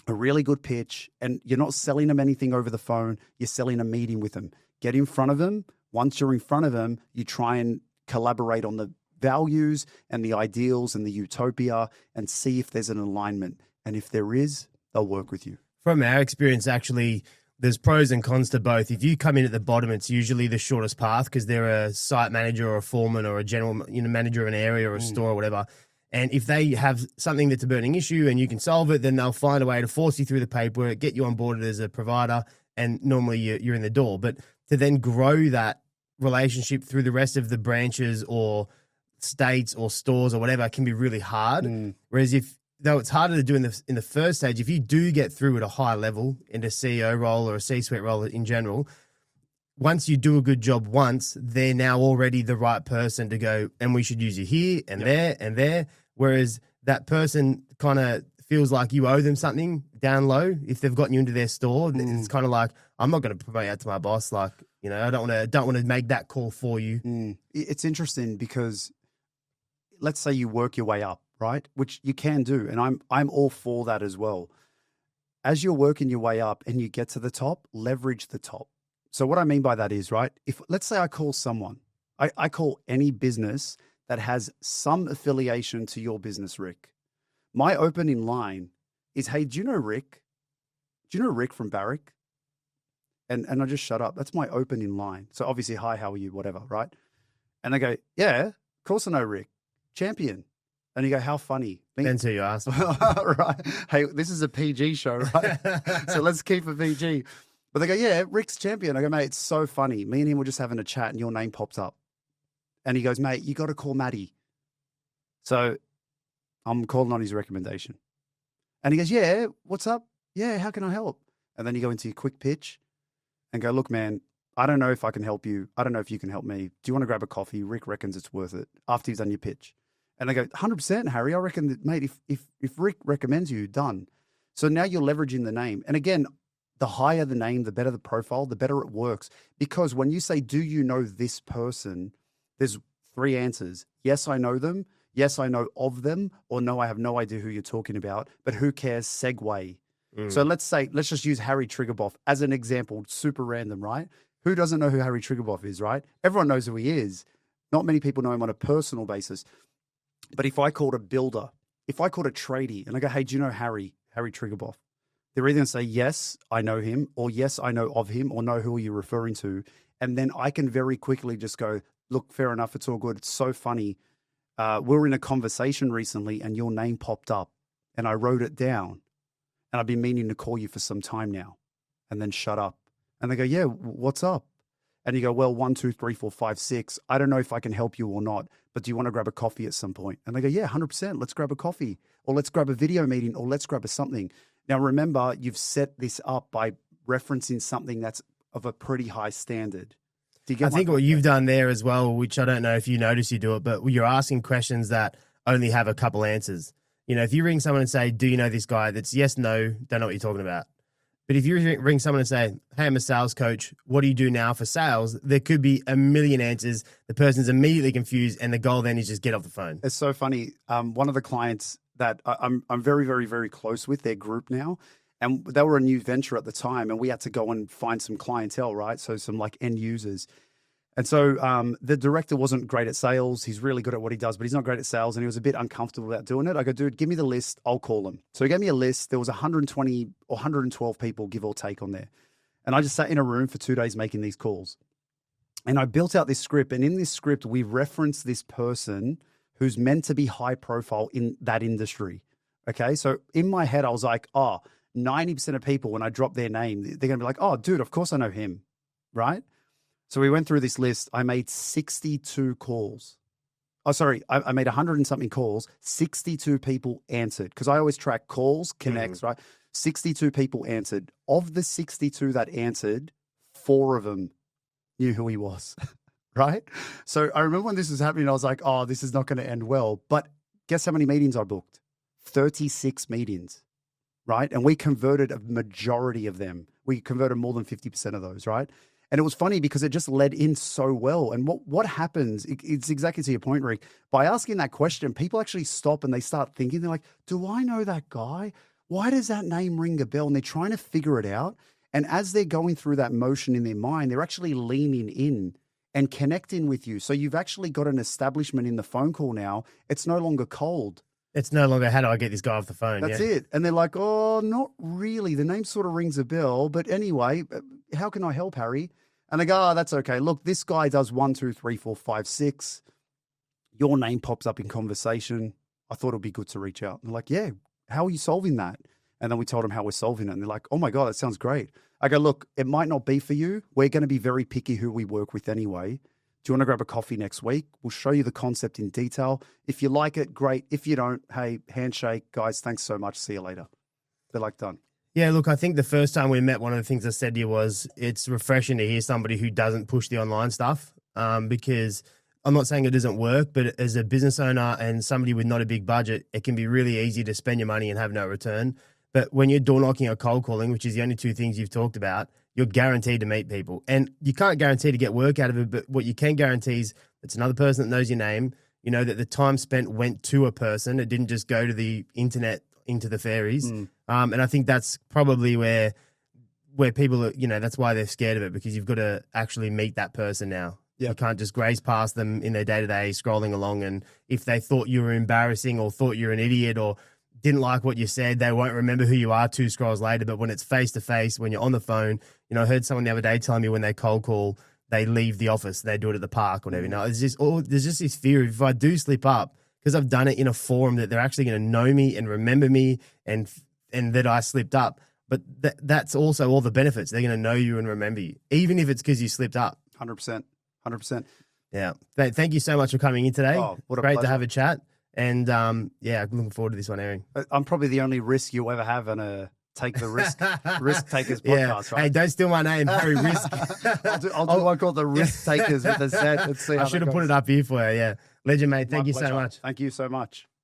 a really good pitch, and you're not selling them anything over the phone. You're selling a meeting with them. Get in front of them. Once you're in front of them, you try and collaborate on the values and the ideals and the utopia and see if there's an alignment. And if there is, they'll work with you.
From our experience, actually, there's pros and cons to both. If you come in at the bottom, it's usually the shortest path because they're a site manager or a foreman or a general manager of an area or a store or whatever. And if they have something that's a burning issue and you can solve it, then they'll find a way to force you through the paperwork, get you onboarded as a provider, and normally you're in the door. But to then grow that relationship through the rest of the branches or states or stores or whatever can be really hard. Whereas though it's harder to do in the first stage, if you do get through at a high level in a CEO role or a C-suite role in general, once you do a good job once, they're now already the right person to go, and we should use you here and there and there. Whereas that person kind of feels like you owe them something down low if they've gotten you into their store. It's kind of like, I'm not going to promote out to my boss. Like, I don't want to make that call for you.
It's interesting because let's say you work your way up, right? Which you can do. And I'm all for that as well. As you're working your way up and you get to the top, leverage the top. So what I mean by that is, right, if let's say I call someone, I call any business that has some affiliation to your business, Rick. My opening line is, hey, do you know Rick? Do you know Rick from Barrick? And I just shut up. That's my opening line. So obviously, hi, how are you? Whatever, right? And they go, yeah, of course I know Rick. Champion. And you go, how funny.
Depends who you ask.
Right. Hey, this is a PG show, right? So let's keep it PG. But they go, yeah, Rick's champion. I go, mate, it's so funny. Me and him were just having a chat and your name pops up. And he goes, mate, you got to call Maddie. So I'm calling on his recommendation. And he goes, yeah, what's up? Yeah, how can I help? And then you go into your quick pitch and go, look, man, I don't know if I can help you. I don't know if you can help me. Do you want to grab a coffee? Rick reckons it's worth it after he's done your pitch. And I go, 100%, Harry. I reckon that, mate, if Rick recommends you, done. So now you're leveraging the name. And again, the higher the name, the better the profile, the better it works. Because when you say, do you know this person? There's 3 answers. Yes, I know them. Yes, I know of them. Or no, I have no idea who you're talking about. But who cares? Segue. So let's just use Harry Triggerboff as an example. Super random, right? Who doesn't know who Harry Triggerboff is, right? Everyone knows who he is. Not many people know him on a personal basis. But if I called a builder, if I called a tradie and I go, hey, do you know Harry Triggerboff? They're either going to say, yes, I know him, or yes, I know of him, or know who are you referring to. And then I can very quickly just go, look, fair enough, it's all good. It's so funny. We were in a conversation recently and your name popped up and I wrote it down. And I've been meaning to call you for some time now. And then shut up. And they go, yeah, what's up? and you go, well, 1, 2, 3, 4, 5, 6. I don't know if I can help you or not, but do you want to grab a coffee at some point? And they go, yeah, 100%. Let's grab a coffee, or let's grab a video meeting, or let's grab a something. Now, remember, you've set this up by referencing something that's of a pretty high standard. Do you get
I think what you've done there as well, which I don't know if you notice you do it, but you're asking questions that only have a couple answers. You know, if you ring someone and say, do you know this guy? That's yes, no, don't know what you're talking about. But if you ring someone and say, hey, I'm a sales coach, what do you do now for sales? There could be a million answers. The person's immediately confused, and the goal then is just get off the phone.
It's so funny. One of the clients that I'm very, very, very close with, their group now, and they were a new venture at the time, and we had to go and find some clientele, right? So some like end users. And so the director wasn't great at sales. He's really good at what he does, but he's not great at sales. And he was a bit uncomfortable about doing it. I go, dude, give me the list. I'll call them. So he gave me a list. There was 120 or 112 people, give or take, on there. And I just sat in a room for 2 days making these calls. And I built out this script. And in this script, we referenced this person who's meant to be high profile in that industry. Okay. So in my head, I was like, oh, 90% of people, when I drop their name, they're going to be like, oh, dude, of course I know him. Right. So we went through this list. I made 62 calls. Oh, sorry. I made 100 and something calls. 62 people answered, because I always track calls, connects, right? 62 people answered. Of the 62 that answered, 4 of them knew who he was, right? So I remember when this was happening, I was like, oh, this is not going to end well. But guess how many meetings I booked? 36 meetings, right? And we converted a majority of them. We converted more than 50% of those, right? And it was funny because it just led in so well. And what happens, it's exactly to your point, Rick. By asking that question, people actually stop and they start thinking. They're like, do I know that guy? Why does that name ring a bell? And they're trying to figure it out. And as they're going through that motion in their mind, they're actually leaning in and connecting with you. So you've actually got an establishment in the phone call now. It's no longer cold.
It's no longer, how do I get this guy off the phone?
That's it. And they're like, oh, not really. The name sort of rings a bell. But anyway, how can I help, Harry? And they go, oh, that's okay. Look, this guy does 1, 2, 3, 4, 5, 6. Your name pops up in conversation. I thought it'd be good to reach out. And they're like, yeah, how are you solving that? And then we told them how we're solving it. And they're like, oh my God, that sounds great. I go, look, it might not be for you. We're going to be very picky who we work with anyway. Do you want to grab a coffee next week? We'll show you the concept in detail. If you like it, great. If you don't, hey, handshake, guys, thanks so much. See you later. They're like, done.
Yeah, look, I think the first time we met, one of the things I said to you was it's refreshing to hear somebody who doesn't push the online stuff, because I'm not saying it doesn't work, but as a business owner and somebody with not a big budget, it can be really easy to spend your money and have no return. But when you're door knocking or cold calling, which is the only 2 things you've talked about, you're guaranteed to meet people. And you can't guarantee to get work out of it, but what you can guarantee is it's another person that knows your name. You know that the time spent went to a person. It didn't just go to the internet, into the fairies. And I think that's probably where people are, you know, that's why they're scared of it, because you've got to actually meet that person now. Yep. You can't just graze past them in their day-to-day scrolling along. And if they thought you were embarrassing or thought you're an idiot or didn't like what you said, they won't remember who you are 2 scrolls later. But when it's face-to-face, when you're on the phone, you know, I heard someone the other day telling me when they cold call, they leave the office, they do it at the park or whatever. Now, there's just this fear of, if I do slip up, because I've done it in a forum, that they're actually going to know me and remember me and that I slipped up. But that's also all the benefits. They're going to know you and remember you, even if it's because you slipped up.
100%. 100%.
Yeah. Thank you so much for coming in today.
Oh, what a
Great
pleasure.
to have a chat. And yeah, I'm looking forward to this one airing.
I'm probably the only risk you ever have on a Take the Risk Takers podcast, right?
Hey, don't steal my name, Harry Rizk.
I'll do one called the Risk Takers with a Z. Let's see.
I should have put it up here for you. Yeah. Legend, mate. Thank you so much.
Thank you so much.